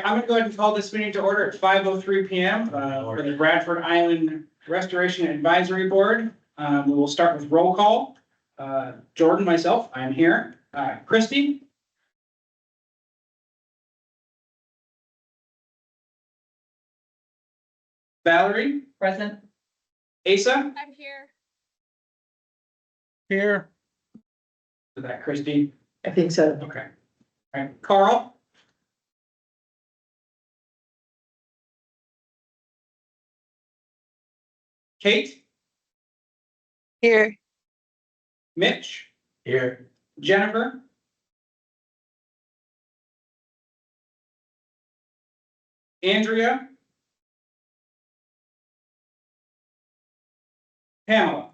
I'm gonna go ahead and call this meeting to order at 5:03 p.m. For the Bradford Island Restoration Advisory Board. We will start with roll call. Jordan, myself, I'm here. Christy? Valerie? Present. Asa? I'm here. Here. Is that Christy? I think so. Okay. All right, Carl? Kate? Here. Mitch? Here. Jennifer? Andrea? Pamela?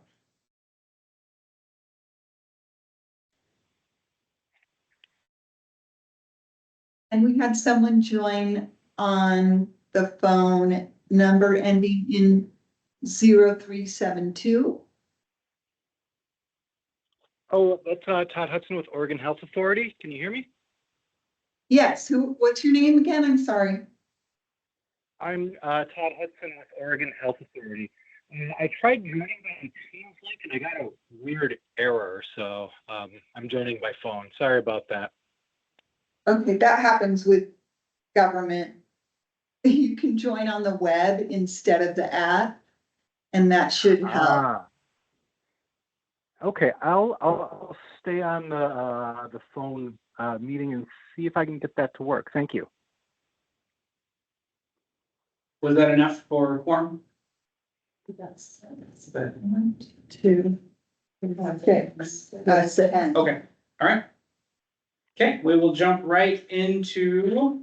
And we had someone join on the phone, number ending in 0372. Oh, that's Todd Hudson with Oregon Health Authority. Can you hear me? Yes, what's your name again? I'm sorry. I'm Todd Hudson with Oregon Health Authority. I tried joining by Teams link and I got a weird error, so I'm joining by phone. Sorry about that. Okay, that happens with government. You can join on the web instead of the app, and that should help. Ah. Okay, I'll stay on the phone meeting and see if I can get that to work. Thank you. Was that enough for quorum? That's 1, 2, 6. That's the end. Okay, all right. Okay, we will jump right into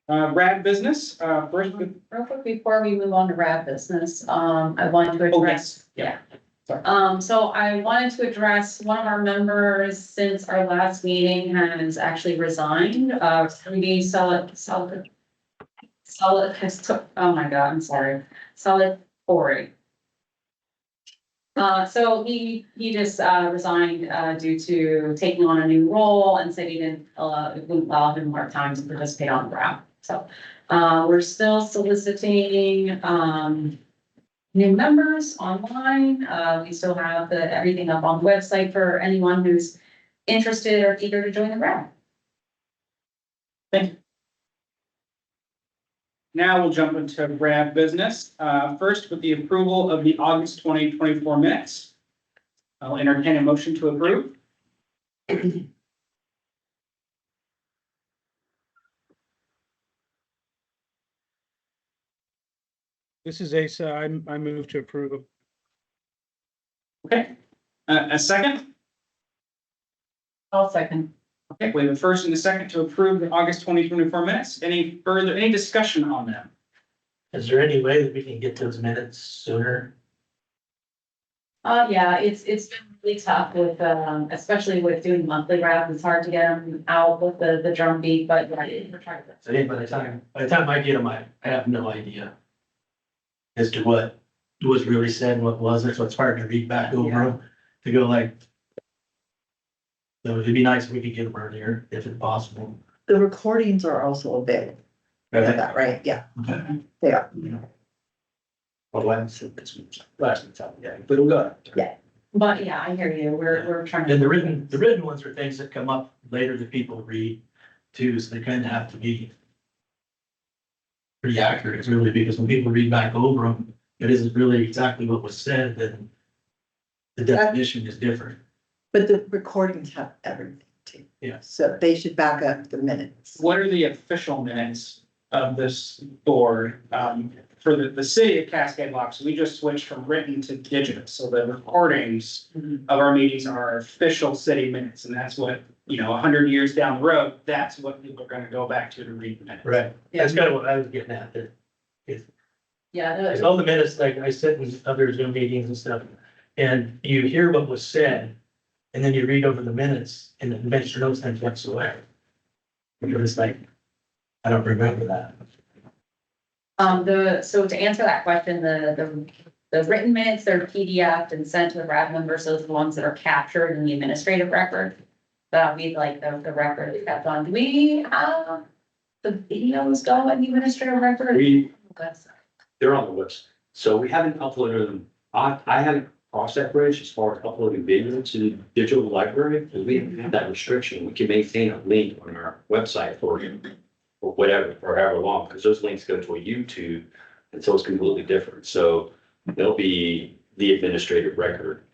RAB business. First, Real quick, before we move on to RAB business, I wanted to address, yeah. so I wanted to address one of our members since our last meeting has actually resigned, Rudy Solid, oh my God, I'm sorry, Solid Corey. So he just resigned due to taking on a new role and said it wouldn't allow him more time to participate on the RAB. So we're still soliciting new members online. We still have everything up on the website for anyone who's interested or eager to join the RAB. Thank you. Now we'll jump into RAB business. First, with the approval of the August 2024 minutes. I'll entertain a motion to approve. This is Asa. I move to approve. Okay, a second? I'll second. Okay, we have a first and a second to approve the August 2024 minutes. Any discussion on them? Is there any way that we can get those minutes sooner? Yeah, it's been really tough with, especially with doing monthly RAB. It's hard to get them out with the drum beat, but yeah, we're trying to. So by the time I get them, I have no idea as to what was really said and what wasn't, so it's hard to read back over them to go like. So it'd be nice if we could get them earlier, if it's possible. The recordings are also available. Is that right? Yeah, they are. Well, last week's out, yeah, but it'll go. Yeah. But yeah, I hear you. We're trying to. And the written ones are things that come up later that people read too, so they kind of have to be pretty accurate, it's really, because when people read back over them, it isn't really exactly what was said, then the definition is different. But the recordings have everything too. Yeah. So they should back up the minutes. What are the official minutes of this board? For the city of Cascade Locks, we just switched from written to digital. So the recordings of our meetings are official city minutes. And that's what, 100 years down the road, that's what people are going to go back to read the minutes. Right. That's kind of what I was getting at there. Yeah. Because all the minutes, like I said in other Zoom meetings and stuff, and you hear what was said, and then you read over the minutes, and it makes no sense whatsoever. Because like, I don't remember that. So to answer that question, the written minutes, they're PDF'd and sent to the RAB members. Those are the ones that are captured in the administrative record. That'll be like the record that's on. Do we have the videos go in the administrative record? They're on the website, so we haven't uploaded them. I haven't crossed that bridge as far as uploading video to the digital library, because we don't have that restriction. We can maintain a link on our website for whatever, for however long, because those links go to a YouTube, and so it's completely different. So they'll be the administrative record.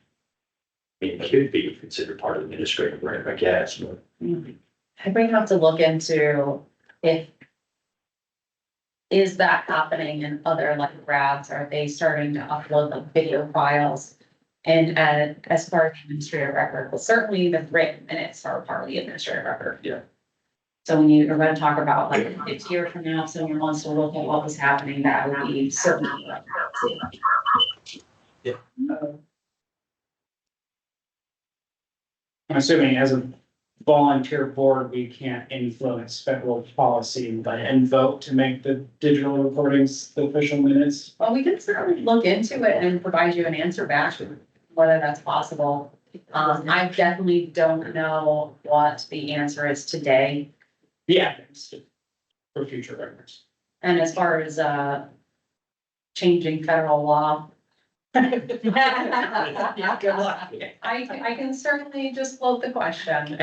I mean, it could be considered part of the administrative record, I guess, but I think have to look into if is that happening in other like RABs? Are they starting to upload like video files? And as part of the administrative record, well, certainly the written minutes are part of the administrative record. Yeah. So when you're going to talk about like 50 years from now, if someone wants to look at what was happening, that would be certainly. Yeah. I'm assuming as a volunteer board, we can't influence federal policy, but and vote to make the digital recordings the official minutes. Well, we can certainly look into it and provide you an answer back, whether that's possible. I definitely don't know what the answer is today. Yeah, it's for future records. And as far as, changing federal law. Yeah, good luck. I can certainly just float the question.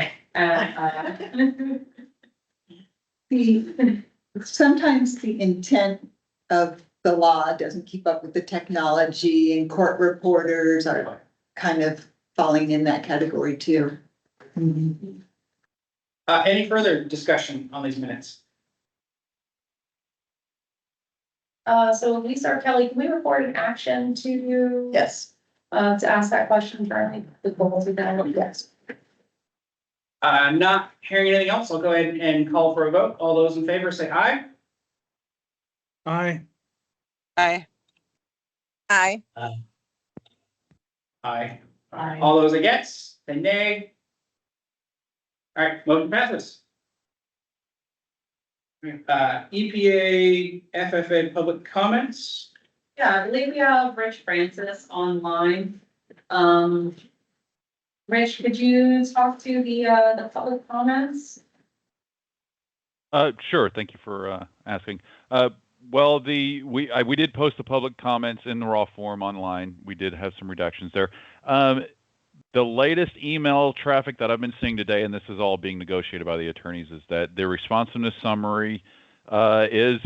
Sometimes the intent of the law doesn't keep up with the technology, and court reporters are kind of falling in that category too. Any further discussion on these minutes? So Lisa or Kelly, can we report an action to you? Yes. To ask that question, Charlie, the goals of that? Yes. I'm not hearing anything else. I'll go ahead and call for a vote. All those in favor say aye. Aye. Aye. Aye. Aye. Aye. All those against, say nay. All right, motion passes. EPA, FFA public comments. Yeah, I believe we have Rich Francis online. Rich, could you talk to the public comments? Sure. Thank you for asking. Well, we did post the public comments in the raw form online. We did have some reductions there. The latest email traffic that I've been seeing today, and this is all being negotiated by the attorneys, is that the responsiveness summary is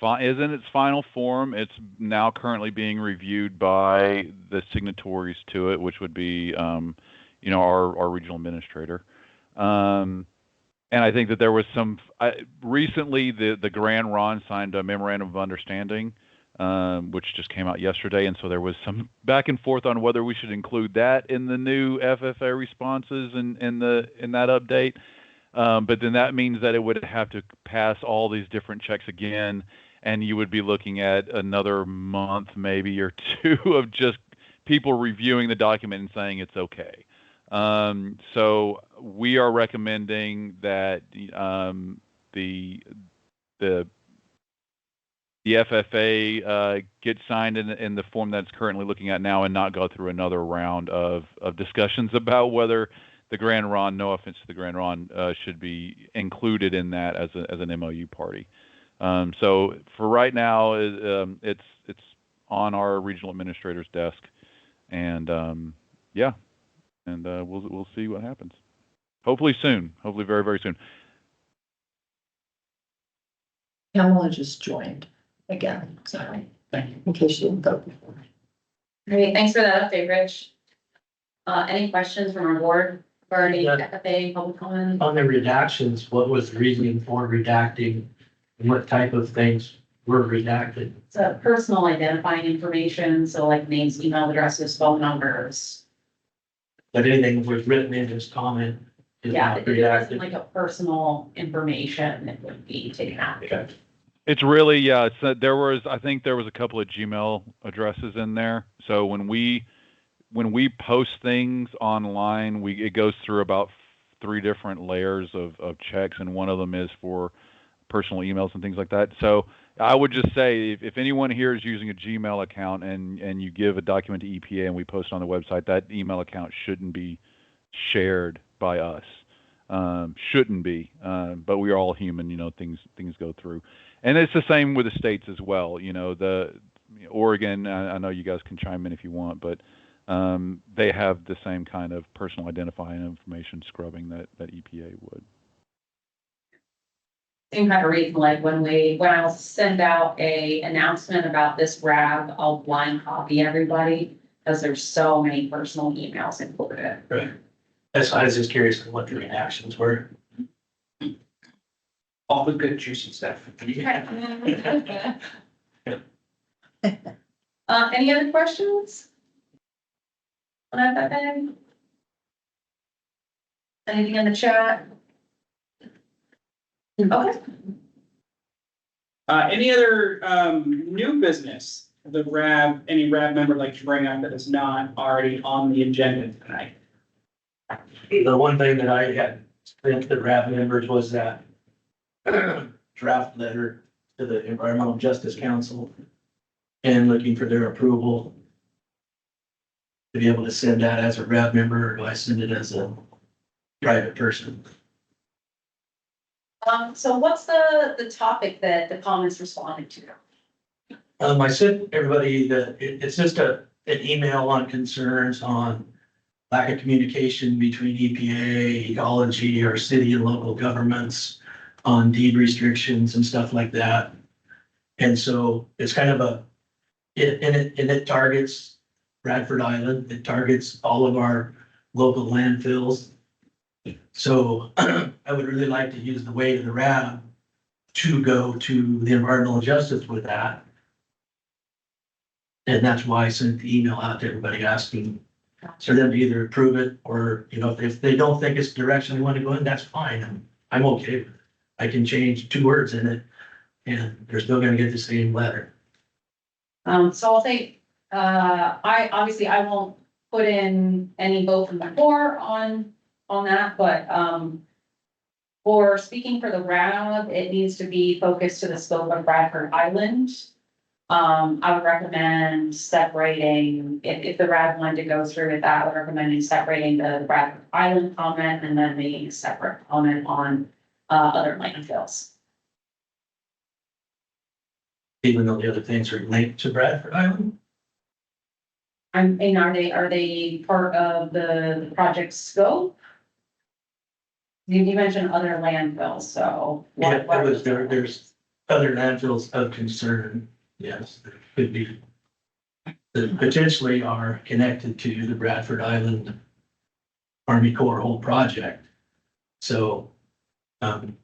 in its final form. It's now currently being reviewed by the signatories to it, which would be, our regional administrator. And I think that there was some recently the Grand Ron signed a memorandum of understanding, which just came out yesterday, and so there was some back and forth on whether we should include that in the new FFA responses in that update. But then that means that it would have to pass all these different checks again, and you would be looking at another month, maybe or two, of just people reviewing the document and saying it's okay. So we are recommending that the FFA get signed in the form that's currently looking at now, and not go through another round of discussions about whether the Grand Ron, no offense to the Grand Ron, should be included in that as an MOU party. So for right now, it's on our regional administrator's desk, and we'll see what happens. Hopefully soon. Hopefully very, very soon. Pamela just joined again, sorry, in case you didn't vote before. Great, thanks for that update, Rich. Any questions from our board regarding Yeah. FFA public comment? On the redactions, what was the reasoning for redacting? And what type of things were redacted? It's personal identifying information, so like names, email addresses, phone numbers. But anything that was written in this comment is Yeah, not if it wasn't redacted? like a personal information, it would be taken out. Okay. It's really, yeah, I think there was a couple of Gmail addresses in there. So when we post things online, it goes through about 3 different layers of checks, and one of them is for personal emails and things like that. So I would just say, if anyone here is using a Gmail account and you give a document to EPA and we post it on the website, that email account shouldn't be shared by us. shouldn't be. But we are all human, things go through. And it's the same with the states as well. The Oregon, I know you guys can chime in if you want, but they have the same kind of personal identifying information scrubbing that EPA would. Same kind of reason, like when I'll send out a announcement about this RAB, I'll blind copy everybody, because there's so many personal emails included. Right. I was just curious what the reactions were. All the good juicy stuff. Any other questions? Anything in the chat? Okay. Any other, new business, any RAB member like to bring up that is not already on the agenda tonight? The one thing that I had sent the RAB members was that draft letter to the Environmental Justice Council and looking for their approval to be able to send that as a RAB member, or do I send it as a private person? So what's the topic that the comments responded to? I sent everybody it's just an email on concerns on lack of communication between EPA, ecology, our city and local governments on deed restrictions and stuff like that. And so it's kind of it targets Bradford Island, it targets all of our local landfills. So I would really like to use the weight of the RAB to go to the environmental justice with that. And that's why I sent the email out to everybody asking for them to either approve it or, if they don't think it's the direction they want to go in, that's fine. I'm okay with it. I can change 2 words in it and they're still gonna get the same letter. So I'll say, I won't put in any vote from the floor on that, but, for speaking for the RAB, it needs to be focused to the scope of Bradford Island. I would recommend separating, if the RAB wanted to go through with that, I would recommend separating the Bradford Island comment and then the separate comment on, other landfills. Even though the other things are linked to Bradford Island. And are they part of the project scope? You mentioned other landfills, so. Yeah, there's other landfills of concern, yes, that could be. That potentially are connected to the Bradford Island Army Corps whole project. So, and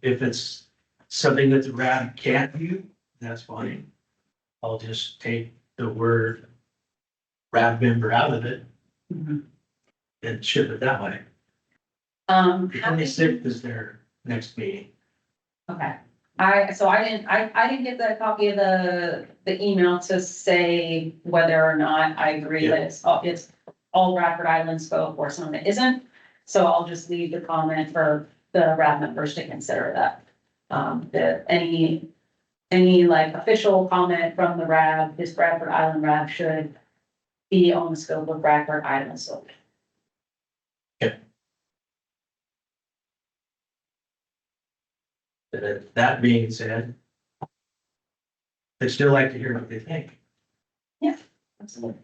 if it's something that the RAB can't do, that's fine. I'll just take the word RAB member out of it and ship it that way. The 26th is their next meeting. Okay, I didn't get the copy of the email to say whether or not I agree that it's all Bradford Island scope or some that isn't. So I'll just leave the comment for the RAB members to consider that. That any like official comment from the RAB, this Bradford Island RAB should be on the scope of Bradford Island scope. That being said, I'd still like to hear what they think. Yeah, absolutely.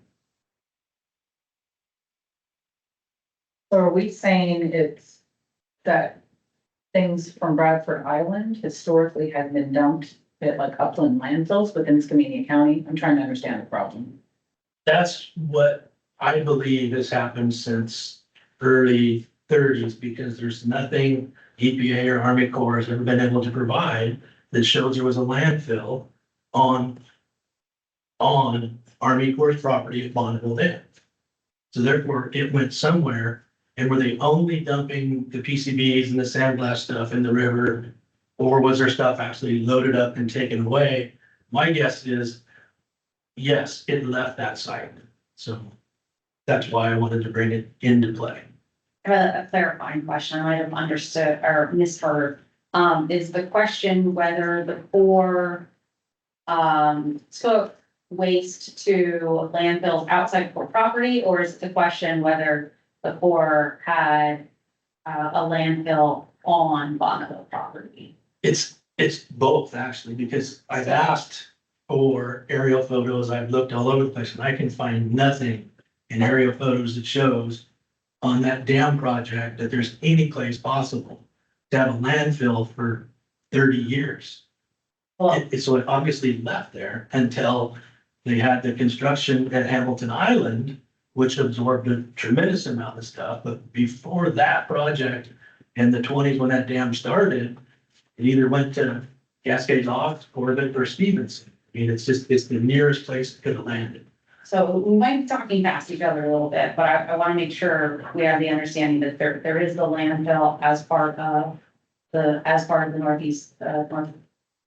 So are we saying it's that things from Bradford Island historically have been dumped at like upland landfills within Skamania County? I'm trying to understand the problem. That's what I believe has happened since early 30s, because there's nothing EPA or Army Corps has ever been able to provide that shows there was a landfill on Army Corps' property at Bonneville Dam. So therefore it went somewhere, and were they only dumping the PCBs and the sandblast stuff in the river? Or was there stuff actually loaded up and taken away? My guess is, yes, it left that site. So that's why I wanted to bring it into play. I have a clarifying question. I might have understood or misheard. Is the question whether the Corps took waste to landfills outside Corps property, or is it the question whether the Corps had a landfill on Bonneville property? It's both actually, because I've asked for aerial photos. I've looked all over the place and I can find nothing in aerial photos that shows on that dam project that there's any place possible to have a landfill for 30 years. Well, So it obviously left there until they had the construction at Hamilton Island, which absorbed a tremendous amount of stuff. But before that project in the 20s, when that dam started, it either went to Cascade Locks, Corbett, or Stevenson. I mean, it's the nearest place it could have landed. so we might be talking past each other a little bit, but I want to make sure we have the understanding that there is the landfill as part of the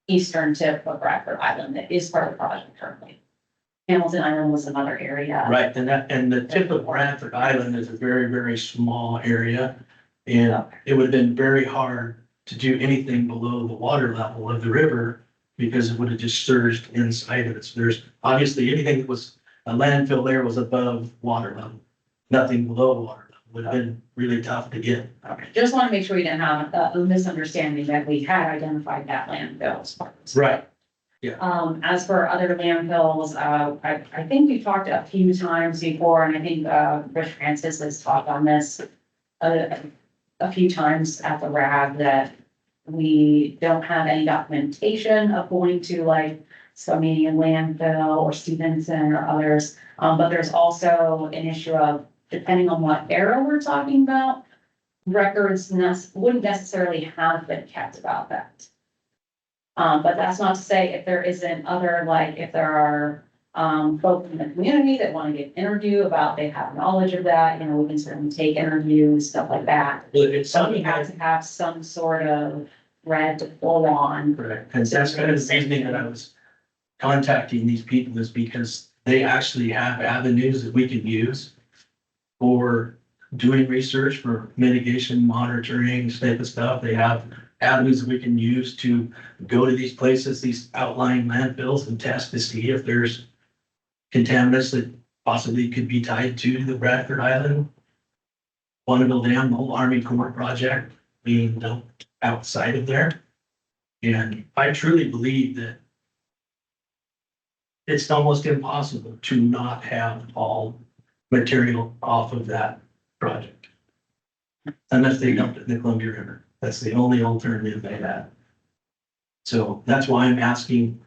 northeastern tip of Bradford Island that is part of the project currently. Hamilton Island was another area. Right, and the tip of Bradford Island is a very, very small area. And it would have been very hard to do anything below the water level of the river because it would have just surged inside of it. So there's obviously anything that was a landfill there was above water level. Nothing below water level would have been really tough to get. Okay, just want to make sure we didn't have a misunderstanding that we had identified that landfill as part of this. Right. As for other landfills, I think we've talked a few times before, and I think, Rich Francis has talked on this a few times at the RAB, that we don't have any documentation of going to like Skamanian landfill or Stevenson or others. But there's also an issue of, depending on what era we're talking about, records wouldn't necessarily have been kept about that. But that's not to say if there isn't other, like, if there are, folks in the community that want to get interviewed about, they have knowledge of that, you know, we can certainly take interviews, stuff like that. Well, it's So we something have that, to have some sort of red to pull on. correct, and that's kind of the reasoning that I was contacting these people, is because they actually have avenues that we can use for doing research, for mitigation, monitoring, type of stuff. They have avenues that we can use to go to these places, these outlying landfills, and test to see if there's contaminants that possibly could be tied to the Bradford Island, Bonneville Dam, the whole Army Corps project being dumped outside of there. And I truly believe that it's almost impossible to not have all material off of that project. Unless they dumped it in the Columbia River. That's the only alternative they have. So that's why I'm asking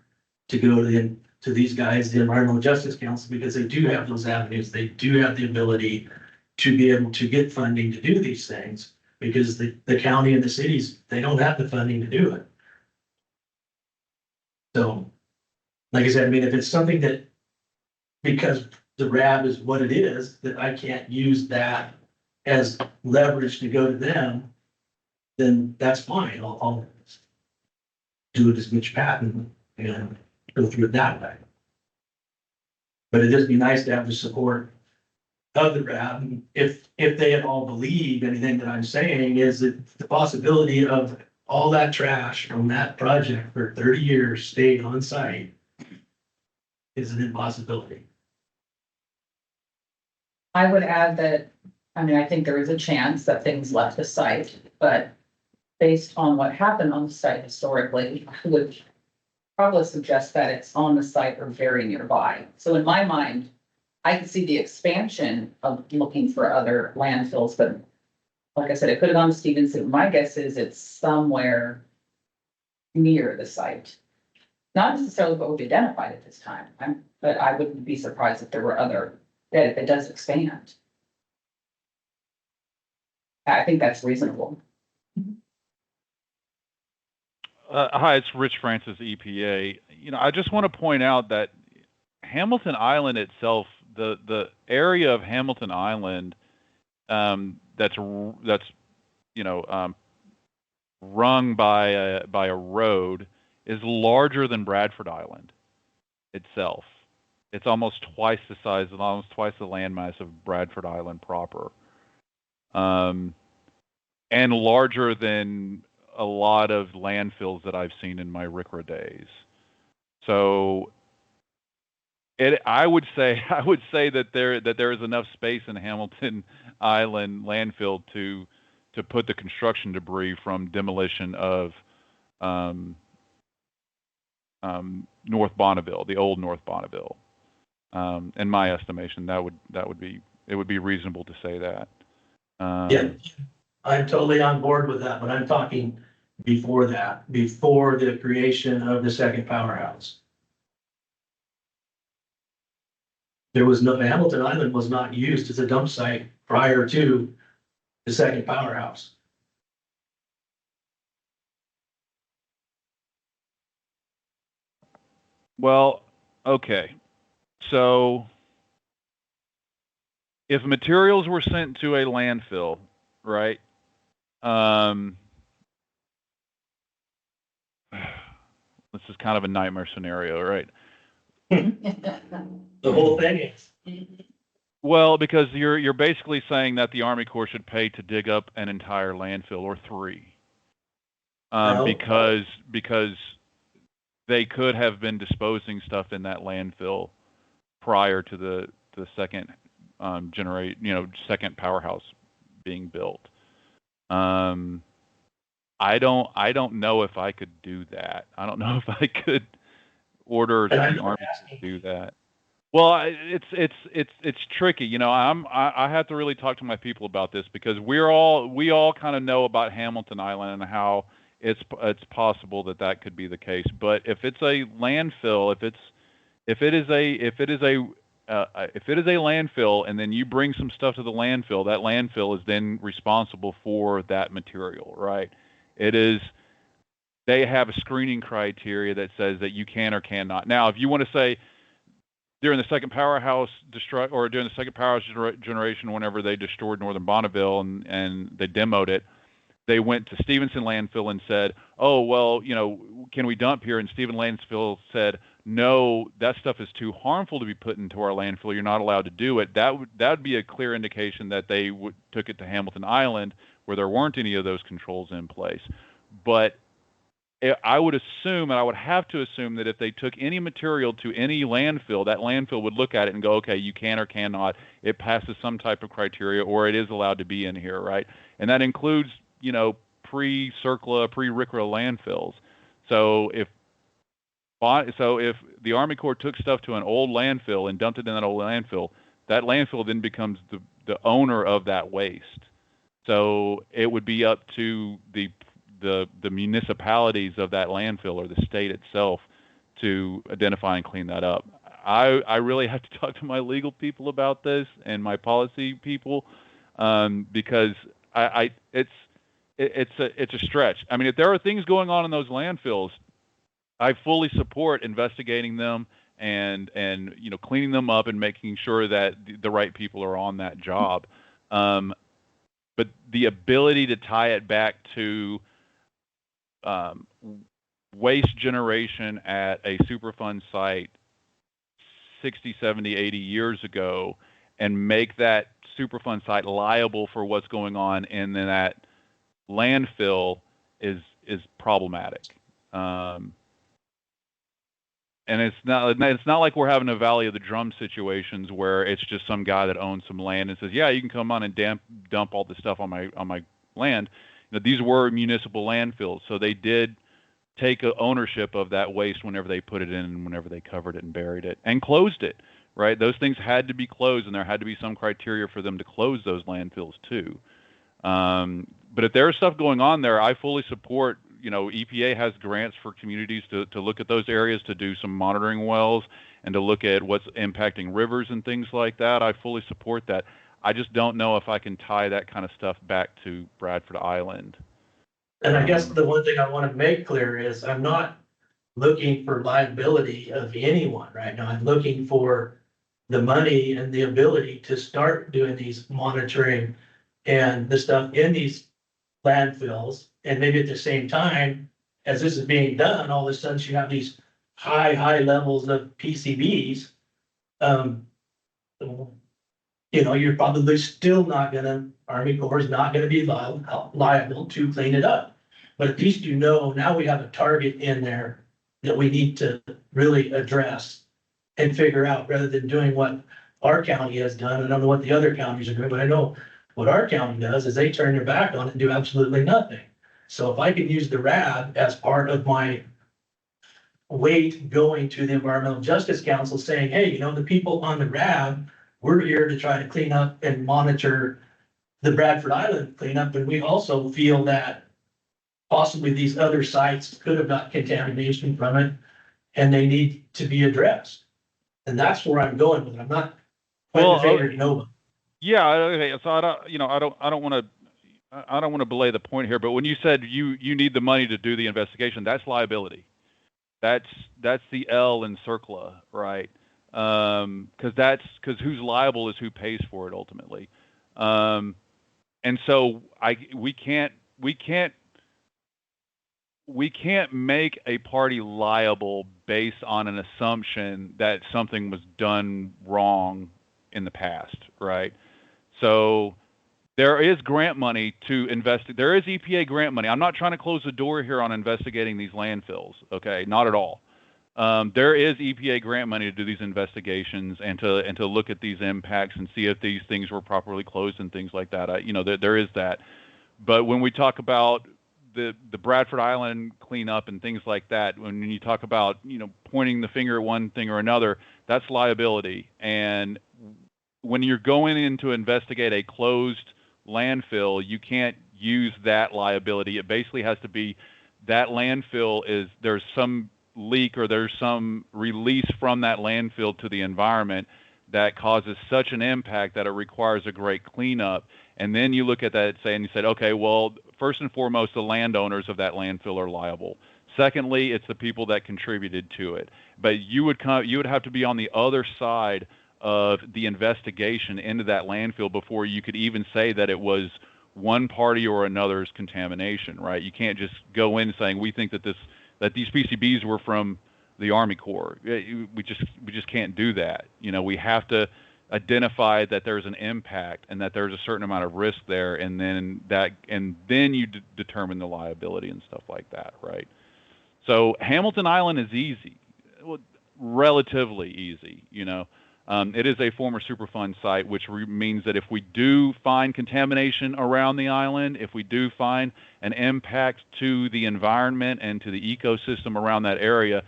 to go to these guys, the Environmental Justice Council, because they do have those avenues. They do have the ability to be able to get funding to do these things, because the county and the cities, they don't have the funding to do it. So, like I said, I mean, if it's something that, because the RAB is what it is, that I can't use that as leverage to go to them, then that's fine. I'll do it as Mitch Patton and go through it that way. But it'd just be nice to have the support of the RAB. If they at all believe anything that I'm saying, is that the possibility of all that trash from that project for 30 years staying on site is an impossibility. I would add that, I mean, I think there is a chance that things left the site, but based on what happened on the site historically, I would probably suggest that it's on the site or very nearby. So in my mind, I could see the expansion of looking for other landfills, but like I said, it could have gone to Stevenson. My guess is it's somewhere near the site. Not necessarily what would be identified at this time, but I wouldn't be surprised if there were other, that if it does expand. I think that's reasonable. Hi, it's Rich Francis, EPA. You know, I just want to point out that Hamilton Island itself, the area of Hamilton Island, that's you know, rung by a road, is larger than Bradford Island itself. It's almost twice the size and almost twice the landmass of Bradford Island proper, and larger than a lot of landfills that I've seen in my RCRA days. So I would say that there is enough space in Hamilton Island landfill to to put the construction debris from demolition of North Bonneville, the old North Bonneville. In my estimation, it would be reasonable to say that. Yeah, I'm totally on board with that, but I'm talking before that, before the creation of the second powerhouse. Hamilton Island was not used as a dump site prior to the second powerhouse. Well, okay. So if materials were sent to a landfill, right? This is kind of a nightmare scenario, right? The whole thing is. Well, because you're basically saying that the Army Corps should pay to dig up an entire landfill or three. No. Because they could have been disposing stuff in that landfill prior to the second second powerhouse being built. I don't know if I could do that. I don't know if I could order the Army to do that. Well, it's tricky. You know, I have to really talk to my people about this because we all kind of know about Hamilton Island and how it's possible that could be the case. But if it's a landfill, if it is a landfill and then you bring some stuff to the landfill, that landfill is then responsible for that material, right? They have a screening criteria that says that you can or cannot. Now, if you want to say during the second powerhouse during the second powerhouse generation, whenever they destroyed Northern Bonneville and they demoed it, they went to Stevenson landfill and said, oh, well, can we dump here? And Stevenson landfill said, no, that stuff is too harmful to be put into our landfill. You're not allowed to do it. That would be a clear indication that they took it to Hamilton Island where there weren't any of those controls in place. But I would assume, and I would have to assume, that if they took any material to any landfill, that landfill would look at it and go, okay, you can or cannot. It passes some type of criteria, or it is allowed to be in here, right? And that includes, pre-CERCLA, pre-RCRA landfills. So if the Army Corps took stuff to an old landfill and dumped it in that old landfill, that landfill then becomes the owner of that waste. So it would be up to the municipalities of that landfill or the state itself to identify and clean that up. I really have to talk to my legal people about this and my policy people because it's a stretch. I mean, if there are things going on in those landfills, I fully support investigating them and cleaning them up and making sure that the right people are on that job. But the ability to tie it back to waste generation at a Superfund site 60, 70, 80 years ago and make that Superfund site liable for what's going on in that landfill is problematic. And it's not like we're having a Valley of the Drum situations where it's just some guy that owns some land and says, yeah, you can come on and dump all this stuff on my land. These were municipal landfills, so they did take ownership of that waste whenever they put it in and whenever they covered it and buried it and closed it, right? Those things had to be closed, and there had to be some criteria for them to close those landfills too. But if there's stuff going on there, I fully support, EPA has grants for communities to look at those areas, to do some monitoring wells and to look at what's impacting rivers and things like that. I fully support that. I just don't know if I can tie that kind of stuff back to Bradford Island. And I guess the one thing I want to make clear is I'm not looking for liability of anyone right now. I'm looking for the money and the ability to start doing these monitoring and the stuff in these landfills. And maybe at the same time, as this is being done, all of a sudden you have these high levels of PCBs. You're probably still Army Corps is not gonna be liable to clean it up. But at least now we have a target in there that we need to really address and figure out, rather than doing what our county has done. I don't know what the other counties are doing, but I know What our county does is they turn their back on it and do absolutely nothing. So if I could use the RAB as part of my weight going to the Environmental Justice Council saying, hey, you know, the people on the RAB, we're here to try to clean up and monitor the Bradford Island cleanup, and we also feel that possibly these other sites could have got contamination from it, and they need to be addressed. And that's where I'm going with it. I'm not pointing the finger at nobody. Yeah, okay, so I don't, you know, I don't want to belay the point here, but when you said you need the money to do the investigation, that's liability. That's the L in CERCLA, right? Because who's liable is who pays for it ultimately. And so we can't make a party liable based on an assumption that something was done wrong in the past, right? So there is grant money to investigate. There is EPA grant money. I'm not trying to close the door here on investigating these landfills, okay? Not at all. There is EPA grant money to do these investigations and to look at these impacts and see if these things were properly closed and things like that. You know, there is that. But when we talk about the Bradford Island cleanup and things like that, when you talk about, you know, pointing the finger at one thing or another, that's liability. And when you're going in to investigate a closed landfill, you can't use that liability. It basically has to be that landfill there's some leak or there's some release from that landfill to the environment that causes such an impact that it requires a great cleanup. And then you look at that and you said, okay, well, first and foremost, the landowners of that landfill are liable. Secondly, it's the people that contributed to it. But you would have to be on the other side of the investigation into that landfill before you could even say that it was one party or another's contamination, right? You can't just go in saying we think that these PCBs were from the Army Corps. We just can't do that. You know, we have to identify that there's an impact and that there's a certain amount of risk there, and then you determine the liability and stuff like that, right? So Hamilton Island is easy, relatively easy, you know. It is a former Superfund site, which means that if we do find contamination around the island, if we do find an impact to the environment and to the ecosystem around that area,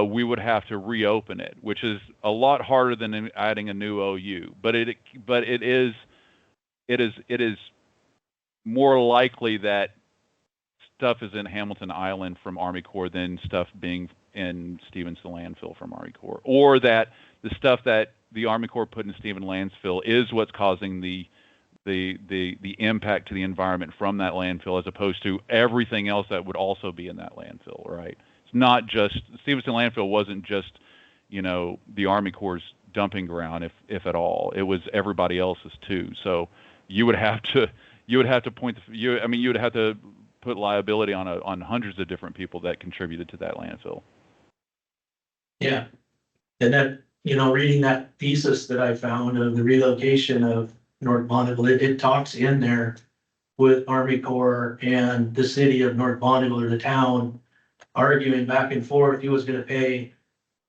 we would have to reopen it, which is a lot harder than adding a new OU. But it is more likely that stuff is in Hamilton Island from Army Corps than stuff being in Stevenson landfill from Army Corps, or that the stuff that the Army Corps put in Stevenson landfill is what's causing the impact to the environment from that landfill, as opposed to everything else that would also be in that landfill, right? It's not just Stevenson landfill wasn't just, you know, the Army Corps' dumping ground, if at all. It was everybody else's too. So you would have to put liability on hundreds of different people that contributed to that landfill. Yeah. And that, you know, reading that thesis that I found of the relocation of North Bonneville, it talks in there with Army Corps and the city of North Bonneville, or the town, arguing back and forth who was going to pay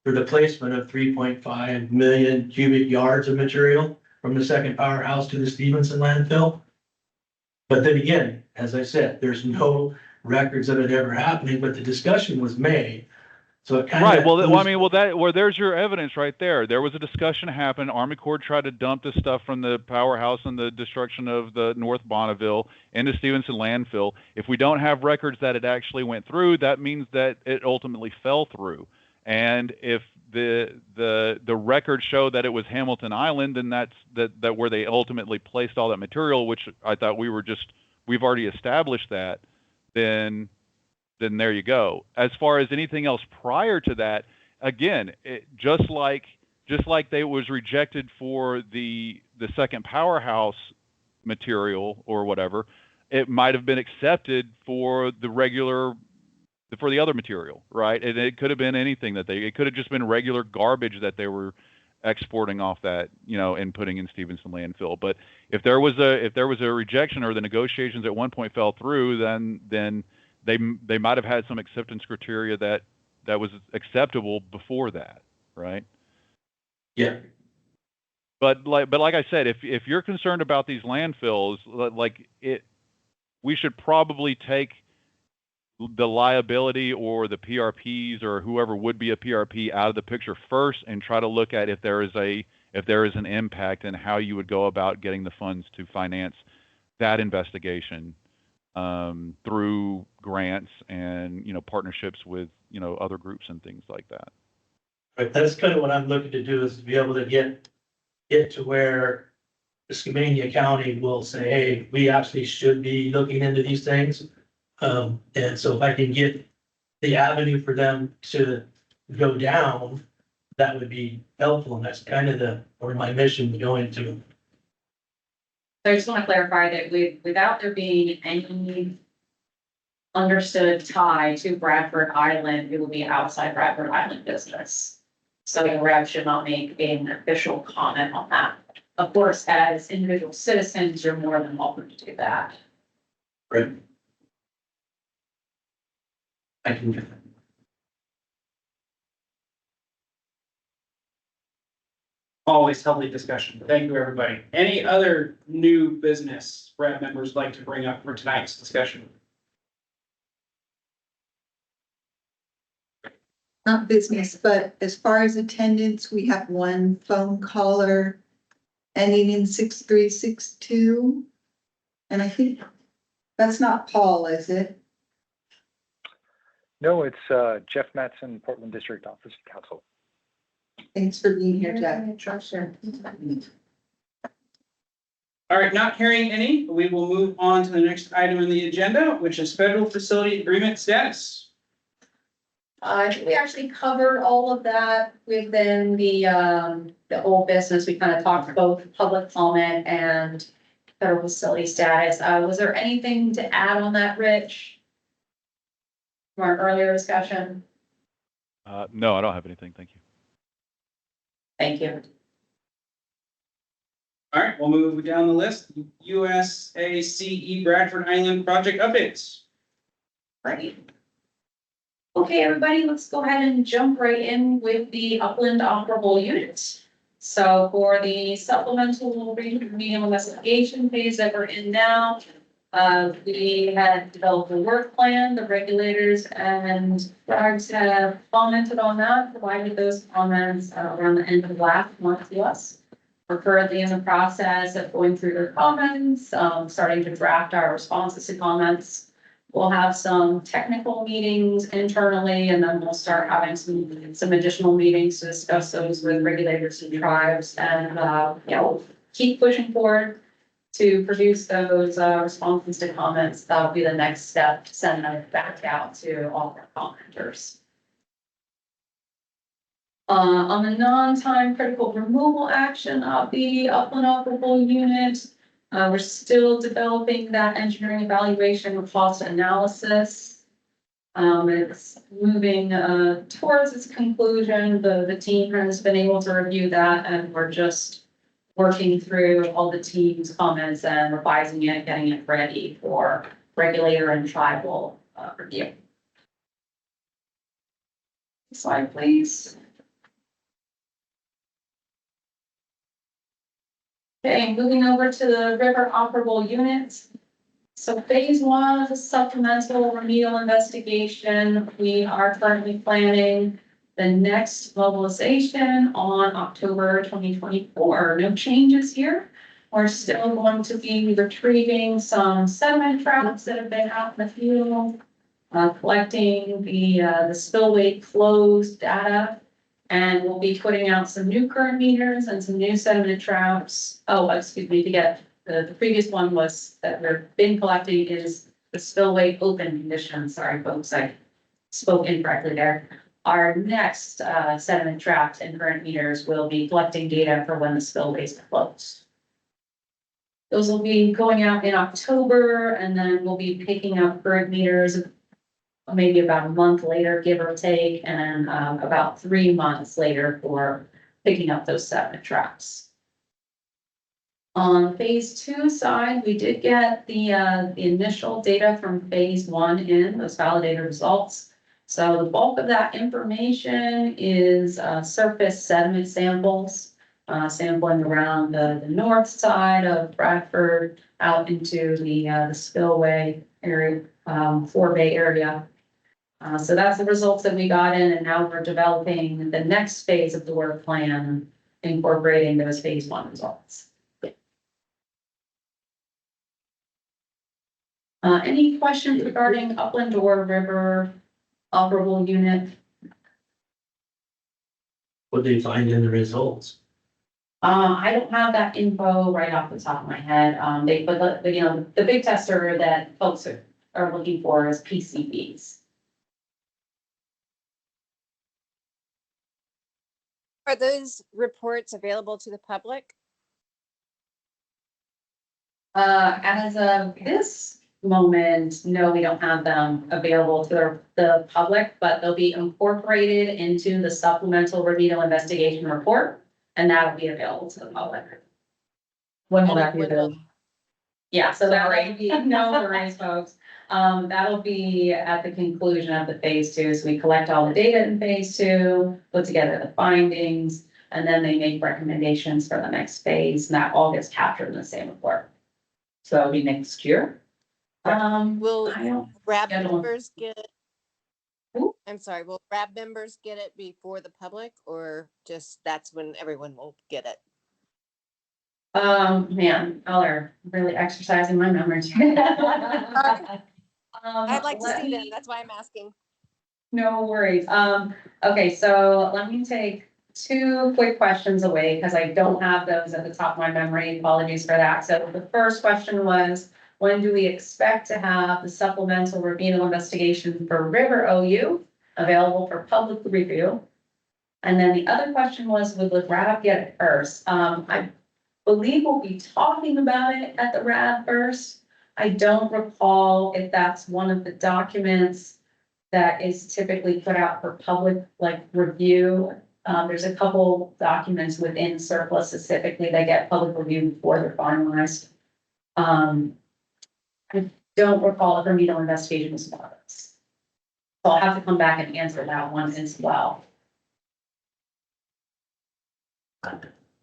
for the placement of 3.5 million cubic yards of material from the second powerhouse to the Stevenson landfill. But then again, as I said, there's no records of it ever happening, but the discussion was made. So it kind of right. There's your evidence right there. There was a discussion happened. Army Corps tried to dump the stuff from the powerhouse and the destruction of the North Bonneville into Stevenson landfill. If we don't have records that it actually went through, that means that it ultimately fell through. And if the records show that it was Hamilton Island, then that's where they ultimately placed all that material, which I thought we've already established that, then there you go. As far as anything else prior to that, again, just like they was rejected for the second powerhouse material or whatever, it might have been accepted for the other material, right? And it could have been anything it could have just been regular garbage that they were exporting off that, you know, and putting in Stevenson landfill. But if there was a rejection, or the negotiations at one point fell through, then they might have had some acceptance criteria that was acceptable before that, right? Yeah. But like I said, if you're concerned about these landfills, we should probably take the liability or the PRPs or whoever would be a PRP out of the picture first and try to look at if there is an impact and how you would go about getting the funds to finance that investigation through grants and, partnerships with, other groups and things like that. Right, that's kind of what I'm looking to do, is to be able to get to where Skamania County will say, hey, we actually should be looking into these things. And so if I can get the avenue for them to go down, that would be helpful. And that's kind of where my mission would go into. So I just want to clarify that without there being any understood tie to Bradford Island, it will be outside Bradford Island business. So the RAB should not make an official comment on that. Of course, as individual citizens, you're more than welcome to do that. Right. I can get that. Always healthy discussion. Thank you, everybody. Any other new business RAB members like to bring up for tonight's discussion? Not business, but as far as attendance, we have one phone caller ending in 6362. And I think that's not Paul, is it? No, it's Jeff Matson, Portland District Office of Counsel. Thanks for being here, Jeff. All right, not hearing any, we will move on to the next item on the agenda, which is federal facility agreement status. We actually covered all of that within the old business. We kind of talked both public comment and federal facility status. Was there anything to add on that, Rich? From our earlier discussion? No, I don't have anything. Thank you. Thank you. All right, we'll move down the list. USACE Bradford Island project updates. Great. Okay, everybody, let's go ahead and jump right in with the upland operable units. So for the supplemental remedial investigation phase that we're in now, we had developed a work plan. The regulators and flags have commented on that, provided those comments around the end of last month to us. We're currently in the process of going through their comments, starting to draft our responses to comments. We'll have some technical meetings internally, and then we'll start having some additional meetings to discuss those with regulators and tribes, and keep pushing forward to produce those responses to comments. That'll be the next step, to send them back out to all our commenters. On the non-time critical removal action of the upland operable unit, we're still developing that engineering evaluation and cost analysis. It's moving towards its conclusion. The team has been able to review that, and we're just working through all the team's comments and revising it, getting it ready for regulator and tribal review. Next slide, please. Okay, moving over to the river operable units. So phase one is a supplemental remedial investigation. We are currently planning the next mobilization on October 2024. No changes here. We're still going to be retrieving some sediment traps that have been out in the field, collecting the spillway flows data. And we'll be putting out some new current meters and some new sediment traps. Oh, excuse me, to get the previous one was that we've been collecting is the spillway open conditions. Sorry, folks, I spoke incorrectly there. Our next sediment traps and current meters will be collecting data for when the spillways close. Those will be going out in October, and then we'll be picking up current meters maybe about a month later, give or take, and about 3 months later for picking up those sediment traps. On phase two side, we did get the initial data from phase one in, those validated results. So the bulk of that information is surface sediment samples. sampling around the north side of Bradford out into the spillway area, Fort Bay area. So that's the results that we got in, and now we're developing the next phase of the work plan, incorporating those phase 1 results. Any questions regarding upland or river operable unit? What they find in the results. I don't have that info right off the top of my head. But you know, the big tester that folks are looking for is PCBs. Are those reports available to the public? As of this moment, no, we don't have them available to the public, but they'll be incorporated into the supplemental remedial investigation report, and that'll be available to the public. When will that be When will- available? Yeah, so that'll be, no worries, folks. That'll be at the conclusion of the phase 2. So we collect all the data in phase 2, put together the findings, and then they make recommendations for the next phase, and that all gets captured in the same report. So that'll be next year? Will I don't RAB schedule. members get it? Who? I'm sorry, will RAB members get it before the public, or just that's when everyone will get it? Man, y'all are really exercising my memory. I'd like to let see them, me- that's why I'm asking. No worries. Okay, so let me take 2 quick questions away because I don't have those at the top of my memory. Apologies for that. So the first question was, when do we expect to have the supplemental remedial investigation for River OU available for public review? And then the other question was, would the RAB get it first? I believe we'll be talking about it at the RAB first. I don't recall if that's one of the documents that is typically put out for public, like, review. There's a couple documents within surplus specifically that get public review before they're finalized. I don't recall if remedial investigation was one of those. So I'll have to come back and answer that one as well.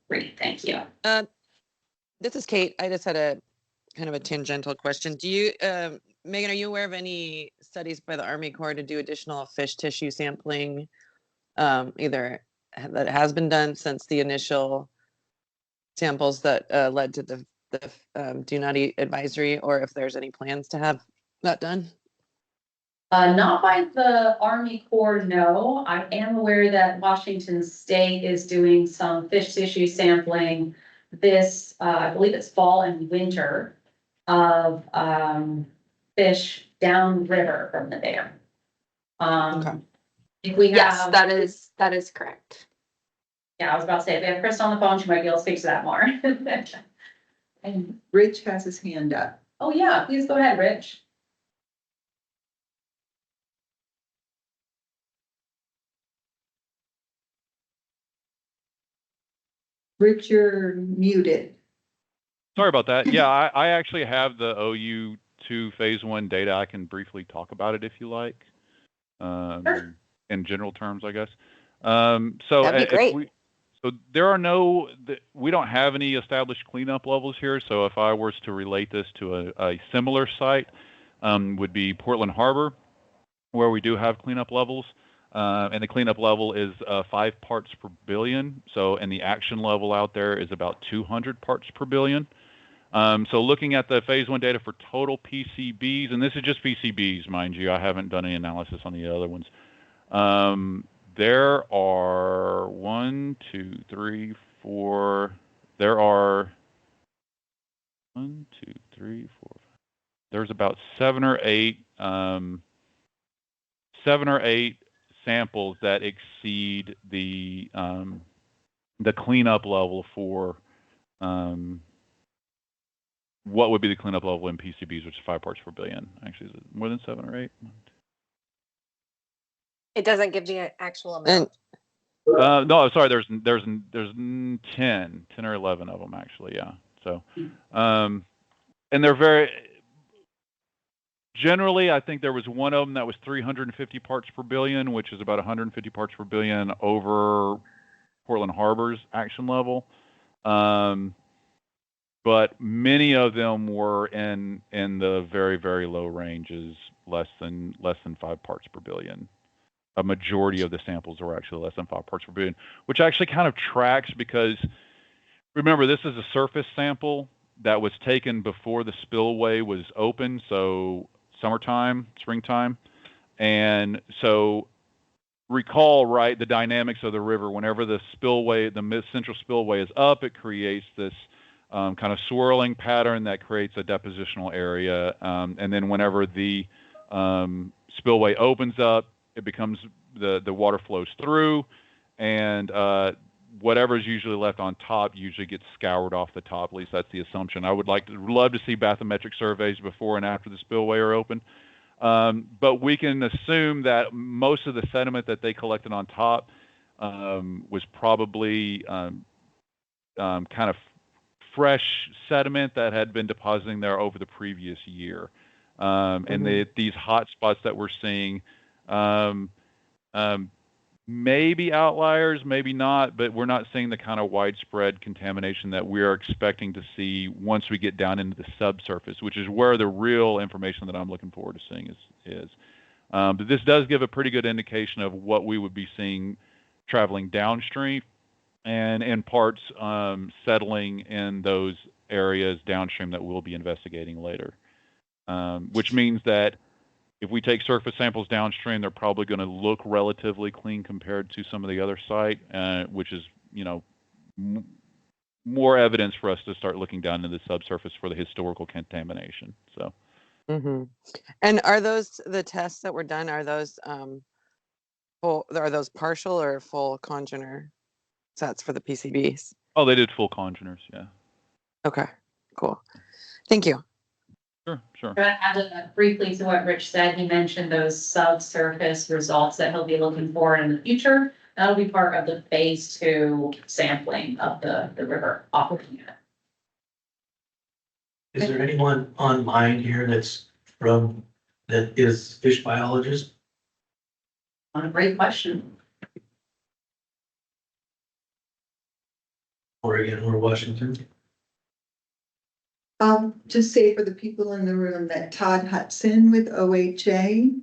Great, thank you. This is Kate. I just had a kind of a tangential question. Do you, Megan, are you aware of any studies by the Army Corps to do additional fish tissue sampling, either that has been done since the initial samples that led to the do not eat advisory, or if there's any plans to have that done? Not by the Army Corps, no. I am aware that Washington State is doing some fish tissue sampling this, I believe it's fall and winter of, fish downriver from the dam. Okay. If we Yes, have, that is correct. yeah, I was about to say, if we have Chris on the phone, she might be able to speak to that more. And Rich has his hand up. Oh, yeah, please go ahead, Rich. Rich, you're muted. Sorry about that. Yeah, I actually have the OU2 phase 1 data. I can briefly talk about it if you like. Sure. In general terms, I guess. So That'd be great. there are we don't have any established cleanup levels here. So if I was to relate this to a similar site, would be Portland Harbor, where we do have cleanup levels. And the cleanup level is 5 parts per billion. So, and the action level out there is about 200 parts per billion. So looking at the phase 1 data for total PCBs, and this is just PCBs, mind you, I haven't done any analysis on the other ones. There are 1, 2, 3, 4. There are 1, 2, 3, 4. There's about 7 or 8. 7 or 8 samples that exceed the cleanup level for what would be the cleanup level in PCBs, which is 5 parts per billion. Actually, is it more than 7 or 8? It doesn't give the actual amount. And No, sorry. There's 10 or 11 of them actually. Yeah. So, and they're very. Generally, I think there was one of them that was 350 parts per billion, which is about 150 parts per billion over Portland Harbor's action level. But many of them were in the very, very low ranges, less than 5 parts per billion. A majority of the samples were actually less than 5 parts per billion, which actually kind of tracks because remember, this is a surface sample that was taken before the spillway was open, so summertime, springtime. And so recall, right, the dynamics of the river. Whenever the spillway, the central spillway is up, it creates this kind of swirling pattern that creates a depositional area. And then whenever the spillway opens up, it becomes the water flows through, and whatever's usually left on top usually gets scoured off the top. At least that's the assumption. I would love to see bathymetric surveys before and after the spillway are open. But we can assume that most of the sediment that they collected on top was probably kind of fresh sediment that had been depositing there over the previous year. And these hot spots that we're seeing, maybe outliers, maybe not, but we're not seeing the kind of widespread contamination that we are expecting to see once we get down into the subsurface, which is where the real information that I'm looking forward to seeing is. But this does give a pretty good indication of what we would be seeing traveling downstream and in parts settling in those areas downstream that we'll be investigating later. Which means that if we take surface samples downstream, they're probably going to look relatively clean compared to some of the other site, which is, more evidence for us to start looking down into the subsurface for the historical contamination. So. And are those the tests that were done? Are those partial or full congener sets for the PCBs? Oh, they did full congeners, yeah. Okay, cool. Thank you. Sure. I'm gonna add that briefly to what Rich said. He mentioned those subsurface results that he'll be looking for in the future. That'll be part of the phase 2 sampling of the river operating unit. Is there anyone online here that is fish biologist? A great question. Oregon or Washington? I'll just say for the people in the room that Todd Hudson with OHA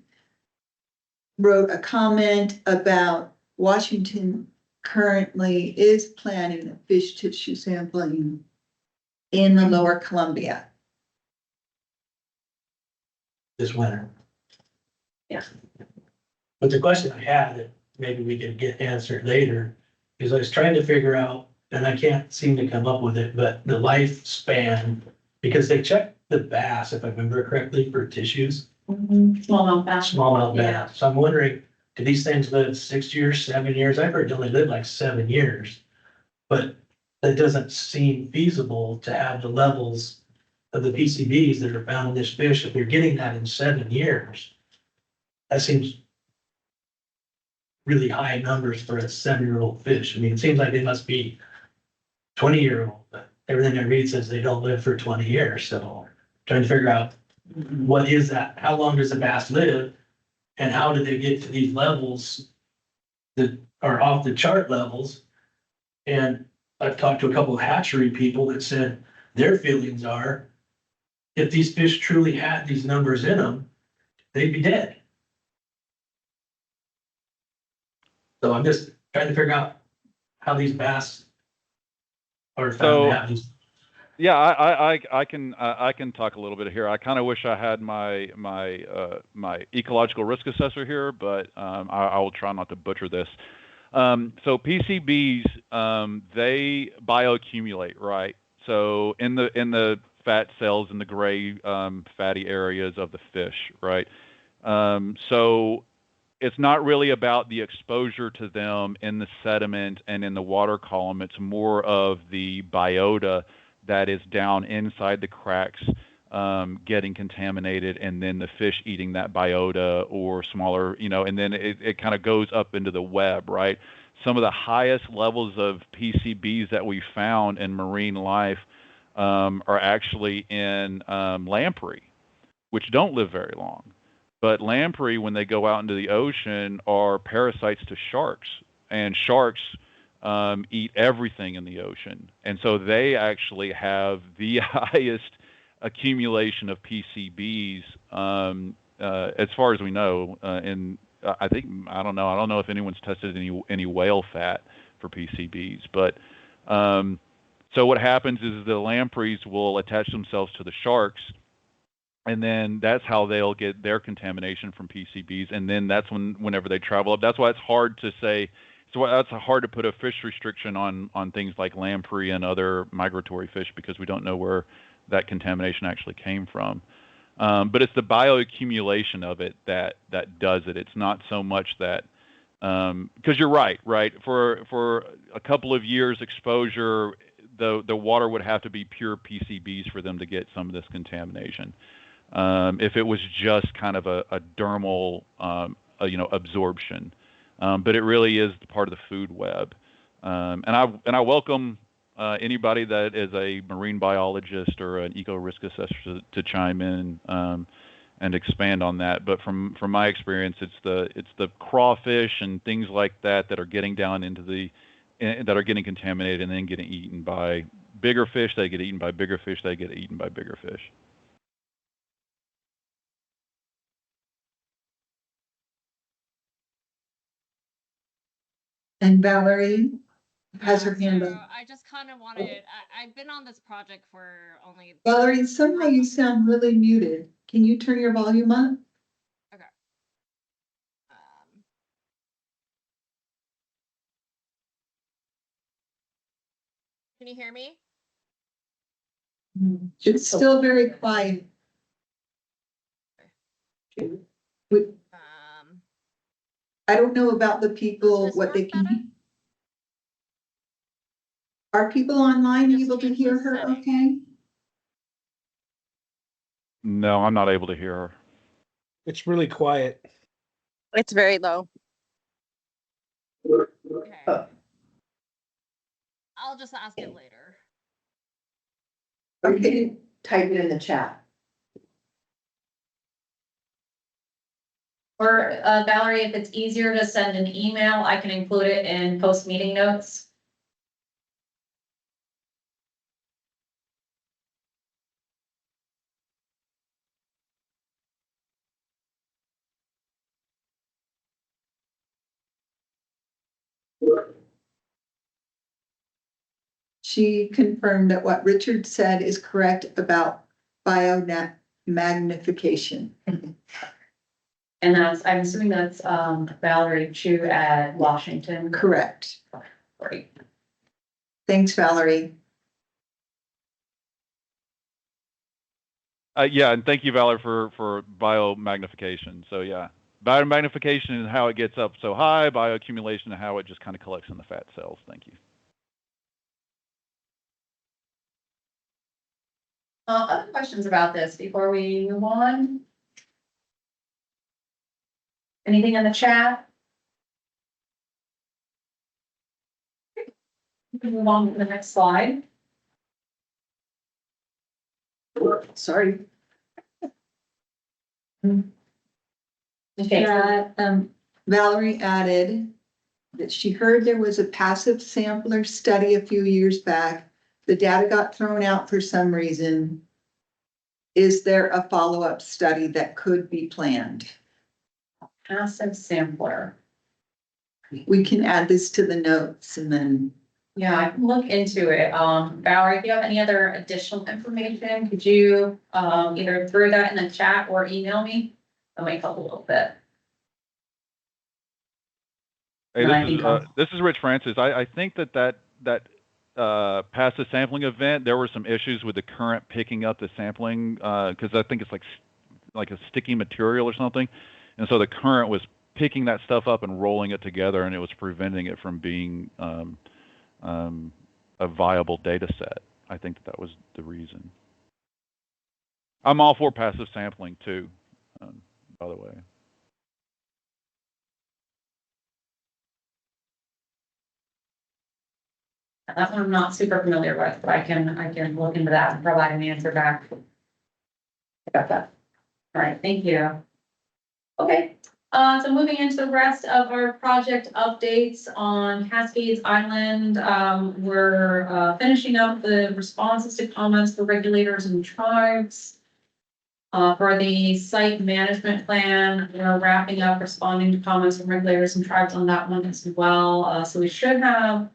wrote a comment about Washington currently is planning fish tissue sampling in the lower Columbia. This winter. Yeah. But the question I had that maybe we could get answered later is I was trying to figure out, and I can't seem to come up with it, but the lifespan, because they checked the bass, if I remember correctly, for tissues. Smallmouth bass. Smallmouth Yeah. bass. So I'm wondering, do these things live 6 years, 7 years? I've heard they only live like 7 years. But it doesn't seem feasible to have the levels of the PCBs that are found in this fish. If you're getting that in 7 years, that seems really high numbers for a 7-year-old fish. I mean, it seems like they must be 20-year-old, but everything I read says they don't live for 20 years. So trying to figure out what is that? How long does a bass live? And how do they get to these levels that are off the chart levels? And I've talked to a couple of hatchery people that said their feelings are, if these fish truly had these numbers in them, they'd be dead. So I'm just trying to figure out how these bass are found to have these. Yeah, I can talk a little bit here. I kind of wish I had my ecological risk assessor here, but I will try not to butcher this. So PCBs, they bioaccumulate, right? So in the fat cells in the gray fatty areas of the fish, right? So it's not really about the exposure to them in the sediment and in the water column. It's more of the biota that is down inside the cracks getting contaminated, and then the fish eating that biota or smaller, and then it kind of goes up into the web, right? Some of the highest levels of PCBs that we found in marine life are actually in lamprey, which don't live very long. But lamprey, when they go out into the ocean, are parasites to sharks, and sharks eat everything in the ocean. And so they actually have the highest accumulation of PCBs, as far as we know. And I don't know if anyone's tested any whale fat for PCBs, but so what happens is the lampreys will attach themselves to the sharks, and then that's how they'll get their contamination from PCBs. And then that's whenever they travel up. That's why it's hard to say. So that's hard to put a fish restriction on things like lamprey and other migratory fish, because we don't know where that contamination actually came from. But it's the bioaccumulation of it that does it. It's not so much that, because you're right. For a couple of years exposure, the water would have to be pure PCBs for them to get some of this contamination. If it was just kind of a dermal, absorption, but it really is part of the food web. And I welcome anybody that is a marine biologist or an eco risk assessor to chime in and expand on that. But from my experience, it's the crawfish and things like that are getting down into that are getting contaminated and then getting eaten by bigger fish. They get eaten by bigger fish. They get eaten by bigger fish. And Valerie has her hand So up. I just kind of wanted, I've been on this project for only. Valerie, somehow you sound really muted. Can you turn your volume up? Okay. Can you hear me? It's still very quiet. I don't know about the people, Does this what they work can. better? Are people online Just able to change hear the her setting. okay? No, I'm not able to hear her. It's really quiet. It's very low. Okay. I'll just ask it later. Okay, type it in the chat. Or Valerie, if it's easier to send an email, I can include it in post meeting notes. She confirmed that what Richard said is correct about biomagnification. And I'm assuming that's Valerie Chu at Washington. Correct. Great. Thanks, Valerie. Yeah, and thank you, Valerie, for biomagnification. So yeah, biomagnification is how it gets up so high. Bioaccumulation is how it just kind of collects in the fat cells. Thank you. Other questions about this before we move on? Anything in the chat? Move on to the next slide. Sorry. Okay. Valerie added that she heard there was a passive sampler study a few years back. The data got thrown out for some reason. Is there a follow-up study that could be planned? Passive sampler. We can add this to the notes and then. Yeah, I can look into it. Valerie, if you have any other additional information, could you either throw that in the chat or email me? That might help a little bit. Hey, this is Rich Francis. I think that passive sampling event, there were some issues with the current picking up the sampling, because I think it's like a sticky material or something. And so the current was picking that stuff up and rolling it together, and it was preventing it from being a viable data set. I think that was the reason. I'm all for passive sampling too, by the way. That one I'm not super familiar with, but I can look into that and provide an answer back. I got that. All right, thank you. Okay, So moving into the rest of our project updates on Cascades Island, we're finishing up the responses to comments for regulators and tribes. For the site management plan, we're wrapping up responding to comments from regulators and tribes on that one as well. So we should have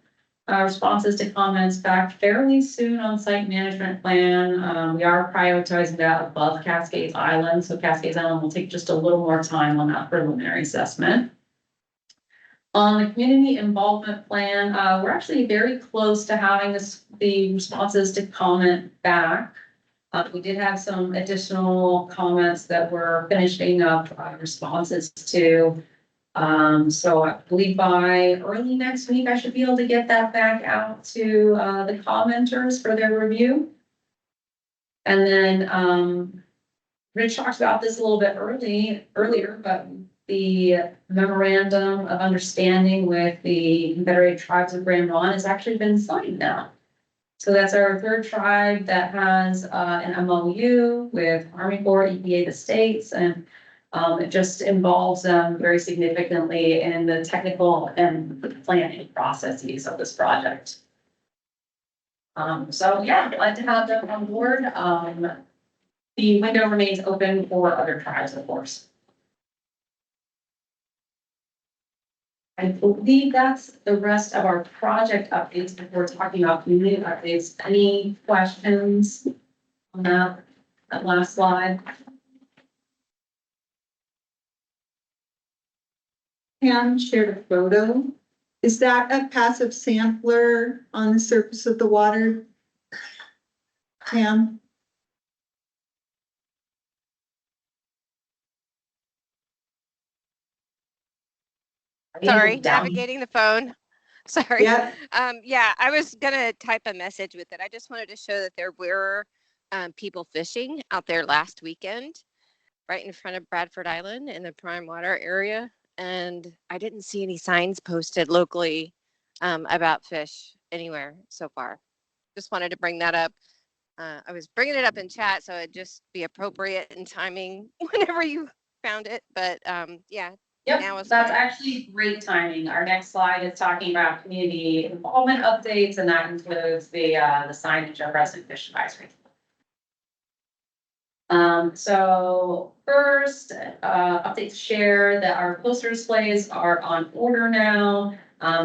responses to comments back fairly soon on site management plan. We are prioritizing that above Cascades Island. So Cascades Island will take just a little more time on that preliminary assessment. On the community involvement plan, we're actually very close to having the responses to comment back. We did have some additional comments that we're finishing up responses to. So I believe by early next week, I should be able to get that back out to the commenters for their review. And then Rich talked about this a little bit earlier, but the memorandum of understanding with the Confederated Tribes of Grand Ronde has actually been signed now. So that's our third tribe that has an MOU with Army Corps, EPA, the states, and it just involves them very significantly in the technical and planning processes of this project. So yeah, glad to have them on board. The window remains open for other tribes, of course. I believe that's the rest of our project updates before talking about community updates. Any questions on that last slide? Pam shared a photo. Is that a passive sampler on the surface of the water? Pam? Sorry, navigating the phone. Sorry. Yeah. Yeah, I was gonna type a message with it. I just wanted to show that there were people fishing out there last weekend, right in front of Bradford Island in the prime water area. And I didn't see any signs posted locally about fish anywhere so far. Just wanted to bring that up. I was bringing it up in chat, so it'd just be appropriate in timing whenever you found it. But yeah. Yep, now it's that's fine. actually great timing. Our next slide is talking about community involvement updates, and that includes the signage of resident fish advisory. So first, update to share that our poster displays are on order now.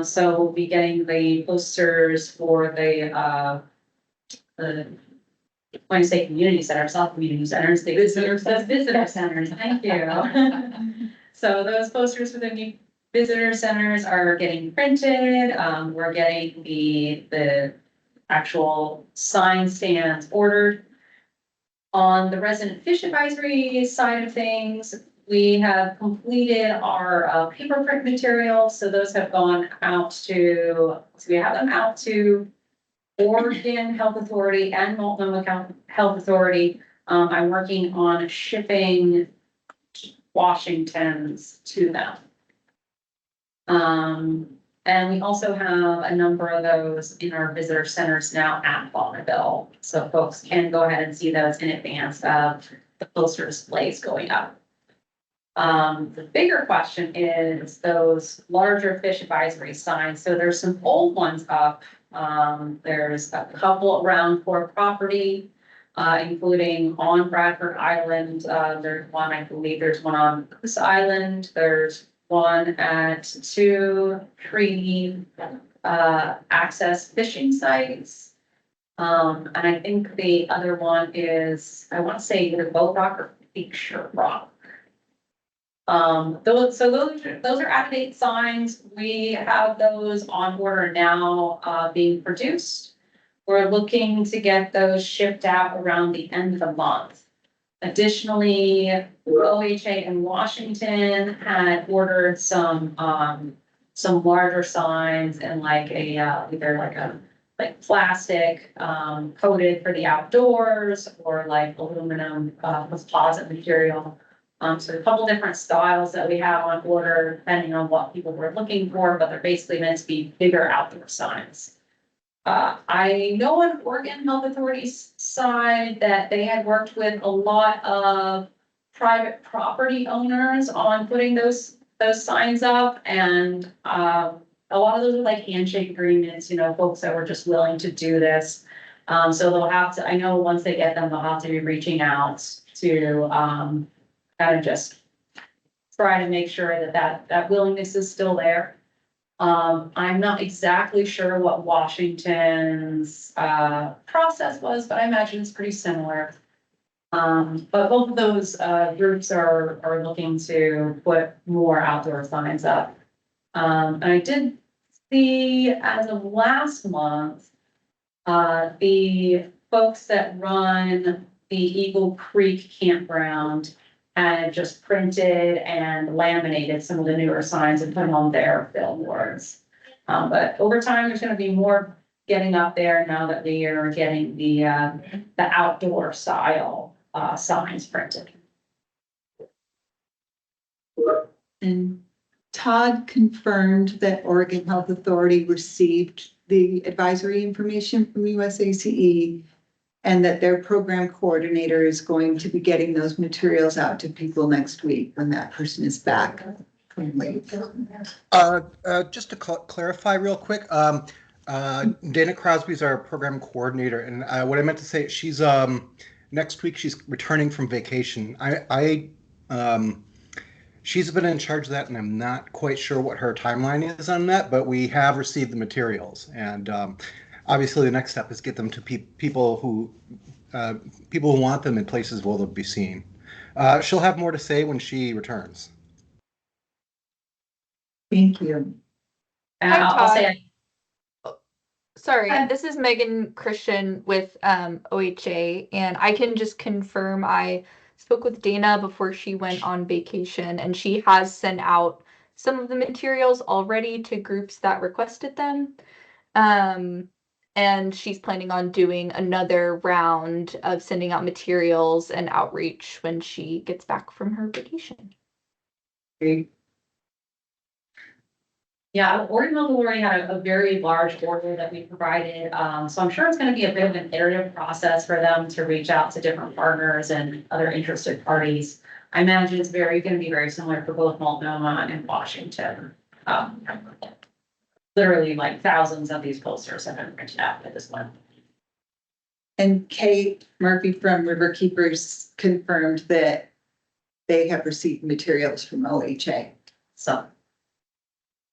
So we'll be getting the posters for the when I say community centers, not community centers, the visitor centers, thank you. So those posters for the new visitor centers are getting printed. We're getting the actual sign stands ordered. On the resident fish advisory side of things, we have completed our paper print materials. So those have gone out to, so we have them out to Oregon Health Authority and Multnomah Health Authority. I'm working on shipping Washington's to them. And we also have a number of those in our visitor centers now at Bonneville. So folks can go ahead and see those in advance of the poster displays going up. The bigger question is those larger fish advisory signs. So there's some old ones up. There's a couple around core property, including on Bradford Island. There's one, I believe there's one on Goose Island. There's one at 2 treaty access fishing sites. And I think the other one is, I want to say either Boat Rock or Picture Rock. Those are out-of-date signs. We have those on order now being produced. We're looking to get those shipped out around the end of the month. Additionally, OHA in Washington had ordered some larger signs and like a either like plastic coated for the outdoors or like aluminum composite material. So a couple different styles that we have on order depending on what people were looking for, but they're basically meant to be bigger outdoor signs. I know on Oregon Health Authority's side that they had worked with a lot of private property owners on putting those signs up, and a lot of those are like handshake agreements, you know, folks that were just willing to do this. So they'll have to, I know once they get them, they'll have to be reaching out to kind of just try to make sure that willingness is still there. I'm not exactly sure what Washington's process was, but I imagine it's pretty similar. But both of those groups are looking to put more outdoor signs up. And I did see as of last month, the folks that run the Eagle Creek campground had just printed and laminated some of the newer signs and put them on their billboards. But over time, there's gonna be more getting up there now that we are getting the outdoor style signs printed. And Todd confirmed that Oregon Health Authority received the advisory information from USACE and that their program coordinator is going to be getting those materials out to people next week when that person is back from leave. Just to clarify real quick, Dana Crosby's our program coordinator, and what I meant to say, she's next week she's returning from vacation. She's been in charge of that, and I'm not quite sure what her timeline is on that, but we have received the materials, and obviously the next step is get them to people who want them in places where they'll be seen. She'll have more to say when she returns. Thank you. And Hi, I'll say, Sorry, Hi. this is Megan Christian with OHA, and I can just confirm I spoke with Dana before she went on vacation, and she has sent out some of the materials already to groups that requested them. And she's planning on doing another round of sending out materials and outreach when she gets back from her vacation. yeah, Oregon Health Authority had a very large order that we provided. So I'm sure it's gonna be a bit of an iterative process for them to reach out to different partners and other interested parties. I imagine it's gonna be very similar for both Multnomah and Washington. Literally like thousands of these posters have been printed out at this point. And Kate Murphy from River Keepers confirmed that they have received materials from OHA. So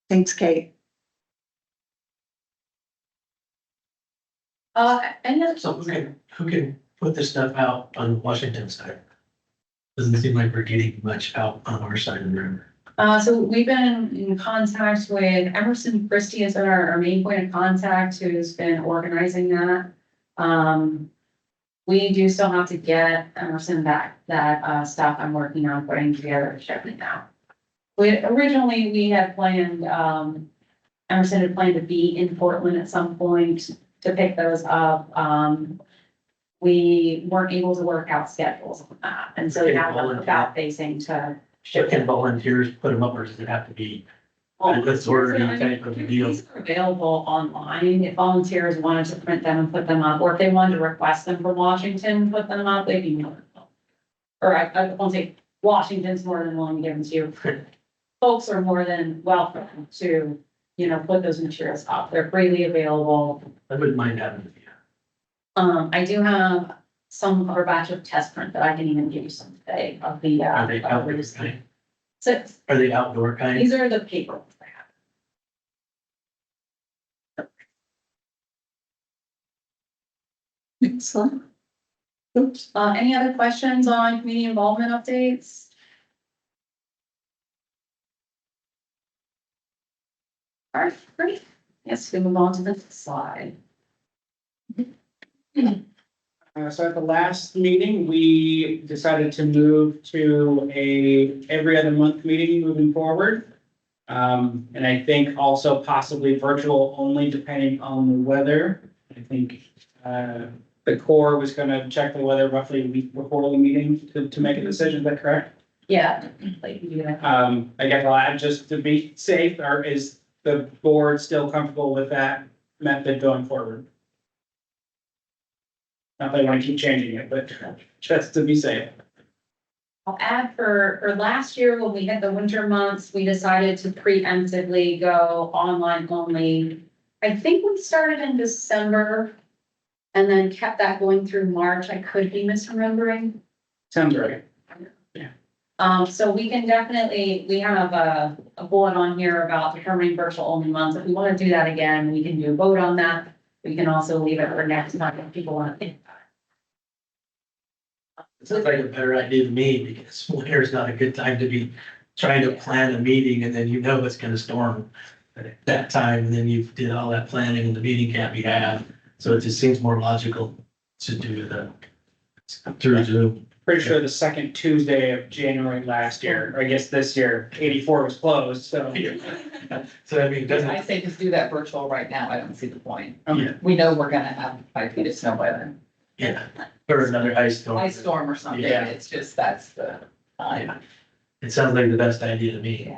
thanks, Kate. And then, So who can put this stuff out on the Washington side? Doesn't seem like we're getting much out on our side of the river. so we've been in contact with Emerson Christie is our main point of contact who's been organizing that. We do still have to get Emerson back that stuff I'm working on putting together and shipping now. Originally, we had planned, Emerson had planned to be in Portland at some point to pick those up. We weren't able to work out schedules on that, and so we have about facing to ship Can them. volunteers put them up, or does it have to be? Let's order any type of deal. These are available online. If volunteers wanted to print them and put them up, or if they wanted to request them from Washington, put them up, they'd be more than welcome. Or I won't say Washington's more than willing to give them to you. Folks are more than welcome to, you know, put those materials up. They're freely available. I wouldn't mind having it. I do have some other batch of test print that I can even give you some today of the, Are they outdoor kind? so Are they outdoor kind? these are the paper ones I have. Excellent. Oops. Any other questions on community involvement updates? All right, great. Yes, we move on to the next slide. So at the last meeting, we decided to move to a every other month meeting moving forward. And I think also possibly virtual only depending on the weather. I think, the Corps was gonna check the weather roughly a week before the meeting to make a decision. Is that correct? Yeah. Like, yeah. I guess I'll add just to be safe, or is the board still comfortable with that method going forward? Not that I want to keep changing it, but just to be safe. I'll add for last year, when we hit the winter months, we decided to preemptively go online only. I think we started in December and then kept that going through March. I could be misremembering. Sounds right. So we can definitely, we have a bullet on here about determining virtual only months. If we want to do that again, we can do a vote on that. We can also leave it for next month if people want to think about it. It sounds like a better idea to me because winter is not a good time to be trying to plan a meeting and then you know it's gonna storm at that time and then you did all that planning and the meeting can't be had. So it just seems more logical to do the through Zoom. Pretty sure the second Tuesday of January last year, or I guess this year, 84 was closed, so. So I mean, it I doesn't, say just do that virtual right now. I don't see the point. Okay. We know we're gonna have 5 feet of snow by then. yeah, or another ice storm. Ice storm or something. Yeah. It's just, that's the time. Yeah. It sounds like the best idea to me.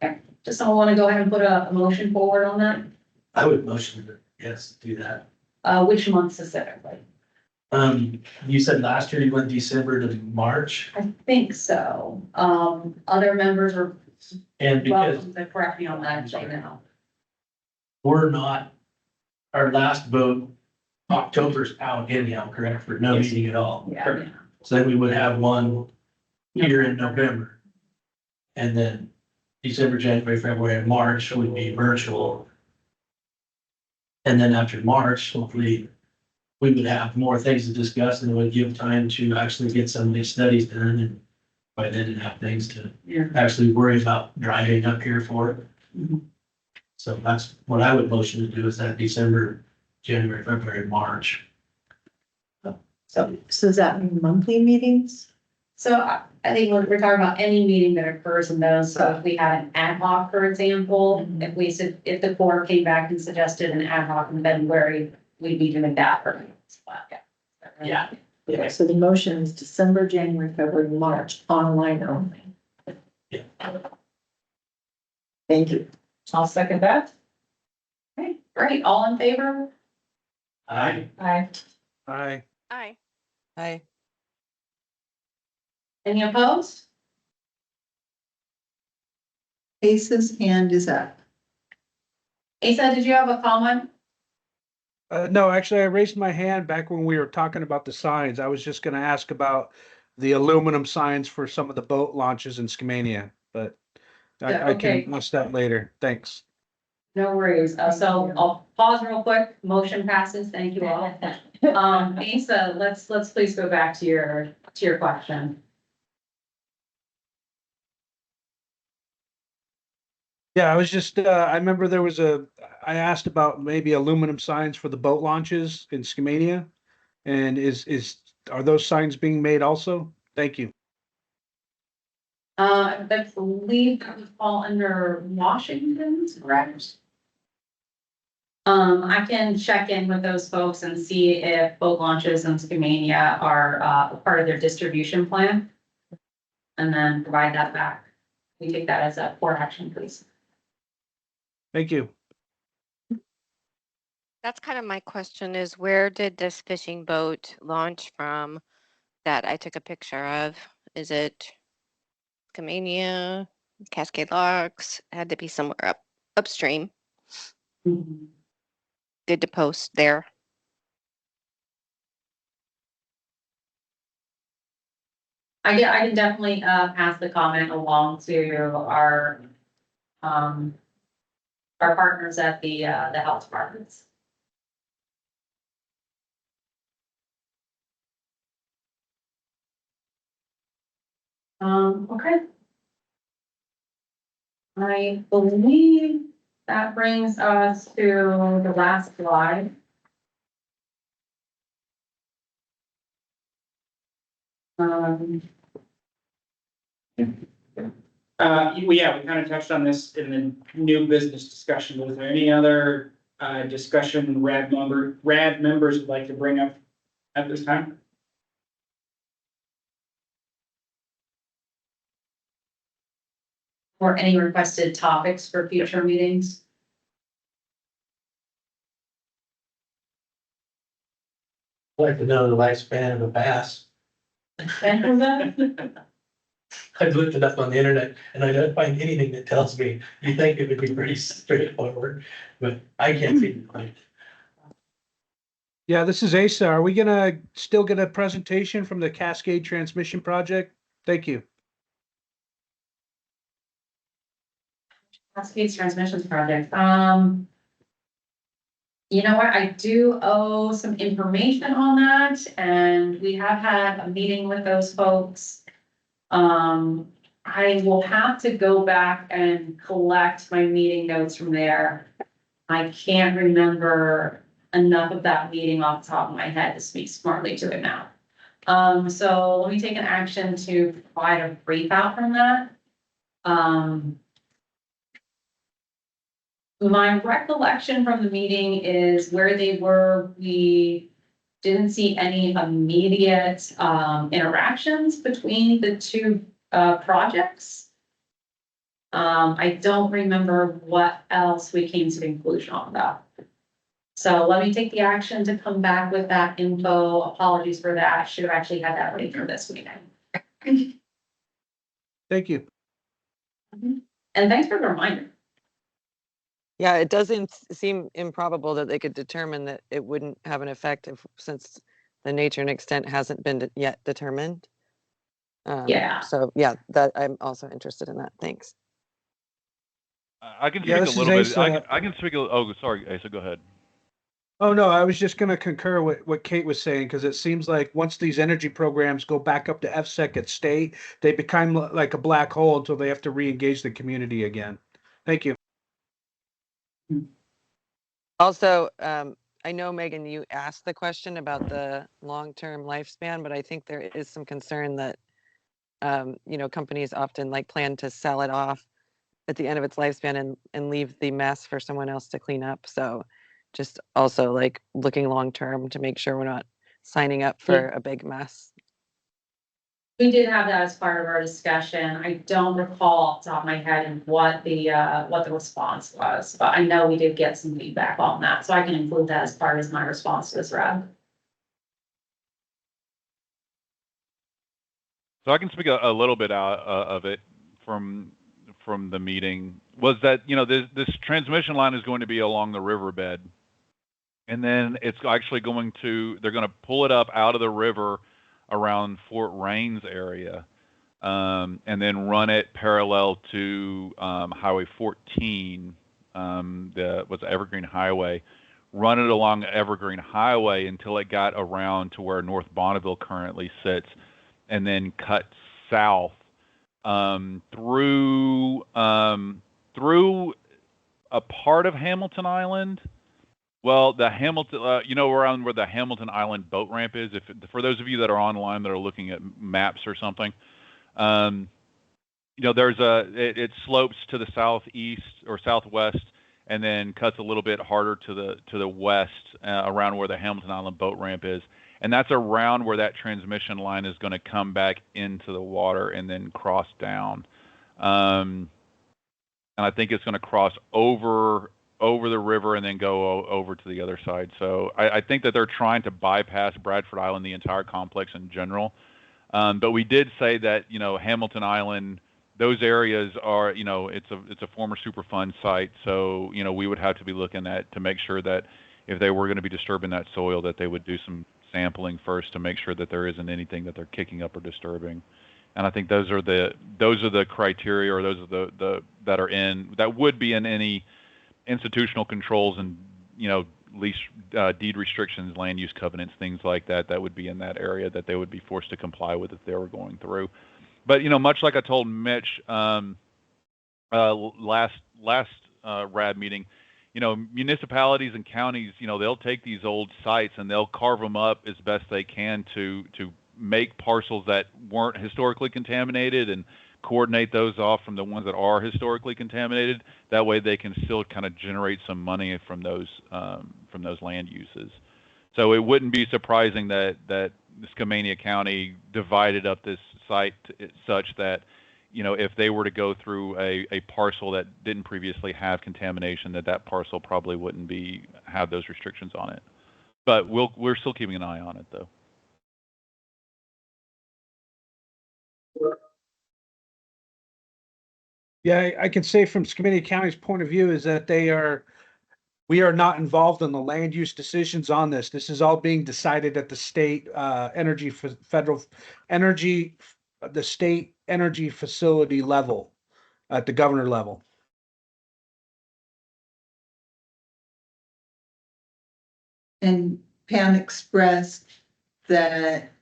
Yeah. Does someone want to go ahead and put a motion forward on that? I would motion to, yes, do that. Which month specifically? You said last year you went December to March I think so. Other members are and because welcome to correct me on that if they know. we're not, our last vote, October's out anyhow, correct, for no meeting at all. Yeah. So then we would have one here in November. And then December, January, February, and March would be virtual. And then after March, hopefully, we would have more things to discuss and it would give time to actually get some of these studies done and by then have things to actually worry about driving up here for. So that's what I would motion to do is that December, January, February, March. So does that mean monthly meetings? So I think we're talking about any meeting that occurs in those. So if we had an ad hoc, for example, if we said, if the board came back and suggested an ad hoc in February, we'd be doing that for. Yeah. Okay, so the motion is December, January, February, March, online only. Yeah. Thank you. I'll second that. Okay, great. All in favor? Aye. Aye. Aye. Aye. Hi. Any opposed? Ace's hand is up. Asa, did you have a comment? No, actually, I raised my hand back when we were talking about the signs. I was just gonna ask about the aluminum signs for some of the boat launches in Skamania, but Yeah, I okay. can list that later. Thanks. No worries. So I'll pause real quick. Motion passes. Thank you all. Asa, let's please go back to your question. Yeah, I was just, I remember there was I asked about maybe aluminum signs for the boat launches in Skamania. And are those signs being made also? Thank you. I believe that would fall under Washington's, correct? I can check in with those folks and see if boat launches in Skamania are a part of their distribution plan. And then provide that back. We take that as a board action, please. Thank you. That's kind of my question is where did this fishing boat launch from that I took a picture of? Is it Skamania, Cascade Locks? Had to be somewhere upstream. Good to post there. I can definitely pass the comment along to our partners at the health departments. Okay. I believe that brings us to the last slide. We kind of touched on this in the new business discussion. Was there any other discussion RAB members would like to bring up at this time? Or any requested topics for future meetings? I'd like to know the lifespan of a bass. I've looked it up on the internet and I don't find anything that tells me, you think it would be pretty straightforward, but I can't see it. Yeah, this is Asa. Are we gonna still get a presentation from the Cascade Transmission Project? Thank you. Cascades Transmissions Project. You know what? I do owe some information on that, and we have had a meeting with those folks. I will have to go back and collect my meeting notes from there. I can't remember enough of that meeting off the top of my head to speak smartly to it now. So let me take an action to provide a brief out from that. My recollection from the meeting is where they were, we didn't see any immediate interactions between the two projects. I don't remember what else we came to the conclusion on though. So let me take the action to come back with that info. Apologies for that. Should have actually had that ready for this meeting. Thank you. And thanks for the reminder. Yeah, it doesn't seem improbable that they could determine that it wouldn't have an effect since the nature and extent hasn't been yet determined. Yeah. So yeah, that I'm also interested in that. Thanks. I can speak Yeah, a this is little bit. Asa. I can speak. Oh, sorry, Asa, go ahead. Oh, no, I was just gonna concur with what Kate was saying, because it seems like once these energy programs go back up to FSEC at state, they become like a black hole until they have to re-engage the community again. Thank you. Also, I know, Megan, you asked the question about the long-term lifespan, but I think there is some concern that, companies often plan to sell it off at the end of its lifespan and leave the mess for someone else to clean up. So just also looking long-term to make sure we're not signing up for a big mess. We did have that as part of our discussion. I don't recall off the top of my head what the response was, but I know we did get some feedback on that, so I can include that as part of my response to this, RAB. So I can speak a little bit out of it from the meeting. Was that this transmission line is going to be along the riverbed, and then it's actually they're going to pull it up out of the river around Fort Rains area, and then run it parallel to Highway 14, was Evergreen Highway, run it along Evergreen Highway until it got around to where North Bonneville currently sits, and then cut south through a part of Hamilton Island. Well, the Hamilton, around where the Hamilton Island boat ramp is. For those of you that are online that are looking at maps or something, it slopes to the southeast or southwest, and then cuts a little bit harder to the west around where the Hamilton Island boat ramp is, and that's around where that transmission line is going to come back into the water and then cross down, and I think it's going to cross over the river and then go over to the other side. So I think that they're trying to bypass Bradford Island, the entire complex in general. But we did say that, Hamilton Island, those areas are, it's a former Superfund site. So, we would have to be looking at to make sure that if they were going to be disturbing that soil, that they would do some sampling first to make sure that there isn't anything that they're kicking up or disturbing. And I think those are the criteria, or those are the that would be in any institutional controls and lease deed restrictions, land use covenants, things like that would be in that area that they would be forced to comply with if they were going through. But much like I told Mitch last RAB meeting, municipalities and counties, they'll take these old sites and they'll carve them up as best they can to make parcels that weren't historically contaminated and coordinate those off from the ones that are historically contaminated. That way they can still kind of generate some money from those land uses. So it wouldn't be surprising that Skamania County divided up this site such that, if they were to go through a parcel that didn't previously have contamination, that parcel probably wouldn't have those restrictions on it. But we're still keeping an eye on it though. Yeah, I can say from Skamania County's point of view is that we are not involved in the land use decisions on this. This is all being decided at the state, federal energy, the state energy facility level, at the governor level. And Pam expressed that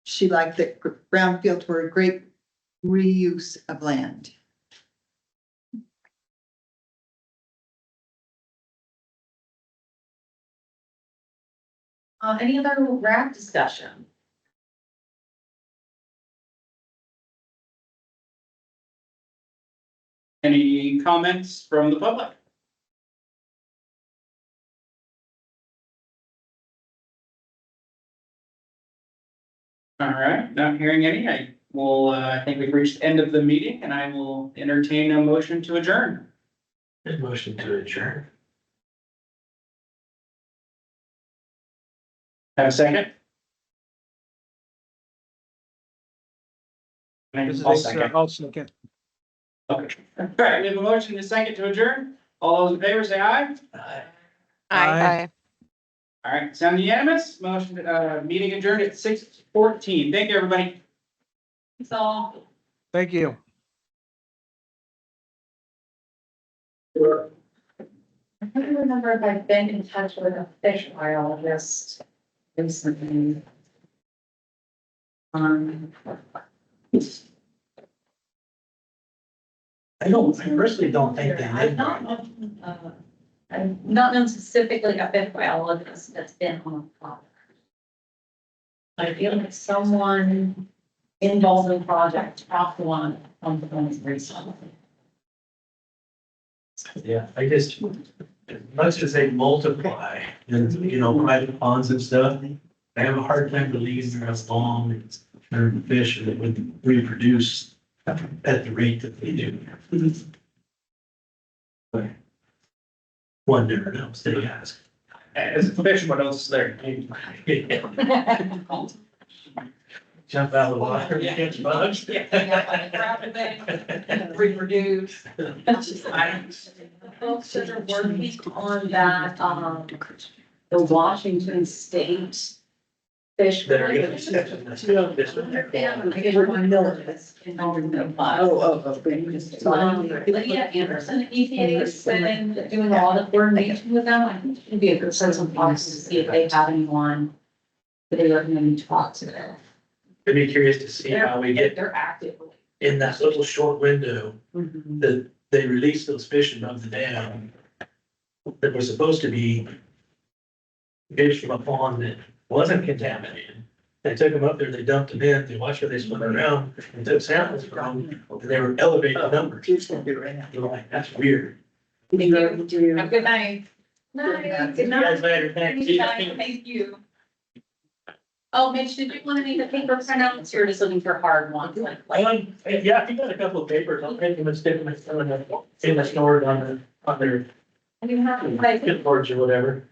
she liked that brownfields were a great reuse of land. Any other RAB discussion? Any comments from the public? All right, not hearing any, I think we've reached the end of the meeting and I will entertain a motion to adjourn. Motion to adjourn. Have a second? This is I'll second. I'll second. Okay. All right, we have a motion and a second to adjourn. All those in favor say aye. Aye. Aye. All right, sound unanimous? Motion, meeting adjourned at 6:14. Thank you, everybody. That's all. Thank you. I don't remember if I've been in touch with a fish biologist recently. I personally don't think they I've live not, there. I've not known specifically a fish biologist that's been on a project. I feel like someone involved in the project talked to one on the phones recently. Yeah, I just, as much as they multiply and, private ponds and stuff, I have a hard time believing they're as long as certain fish that would reproduce at the rate that they do. But one never knows, they ask. As a fish, what else is there? Jump out of the water, catch bugs. Reproduce. Folks that are working on that, the Washington State fish. That are gonna step in this. Lydia Anderson, EPA has been doing a lot of coordination with them. I think it'd be a good source of talks to see if they have anyone that they recommend to talk to. I'd be curious to see how we get They're active. in that little short window that they release those fish above the dam that were supposed to be fish from a pond that wasn't contaminated. They took them up there, they dumped them in, they watched where they swim around and took samples from them, and they were elevated numbers. They're like, that's weird. Thank you. Have a good night. Night. Good See you guys night. later. Thanks. Anytime. Thank you. Oh, Mitch, did you want any of the paper printouts? You're just looking for hard ones, like. Yeah, if you got a couple of papers, I'll take them and stick them in the storage on their I mean, how, like, boards or whatever.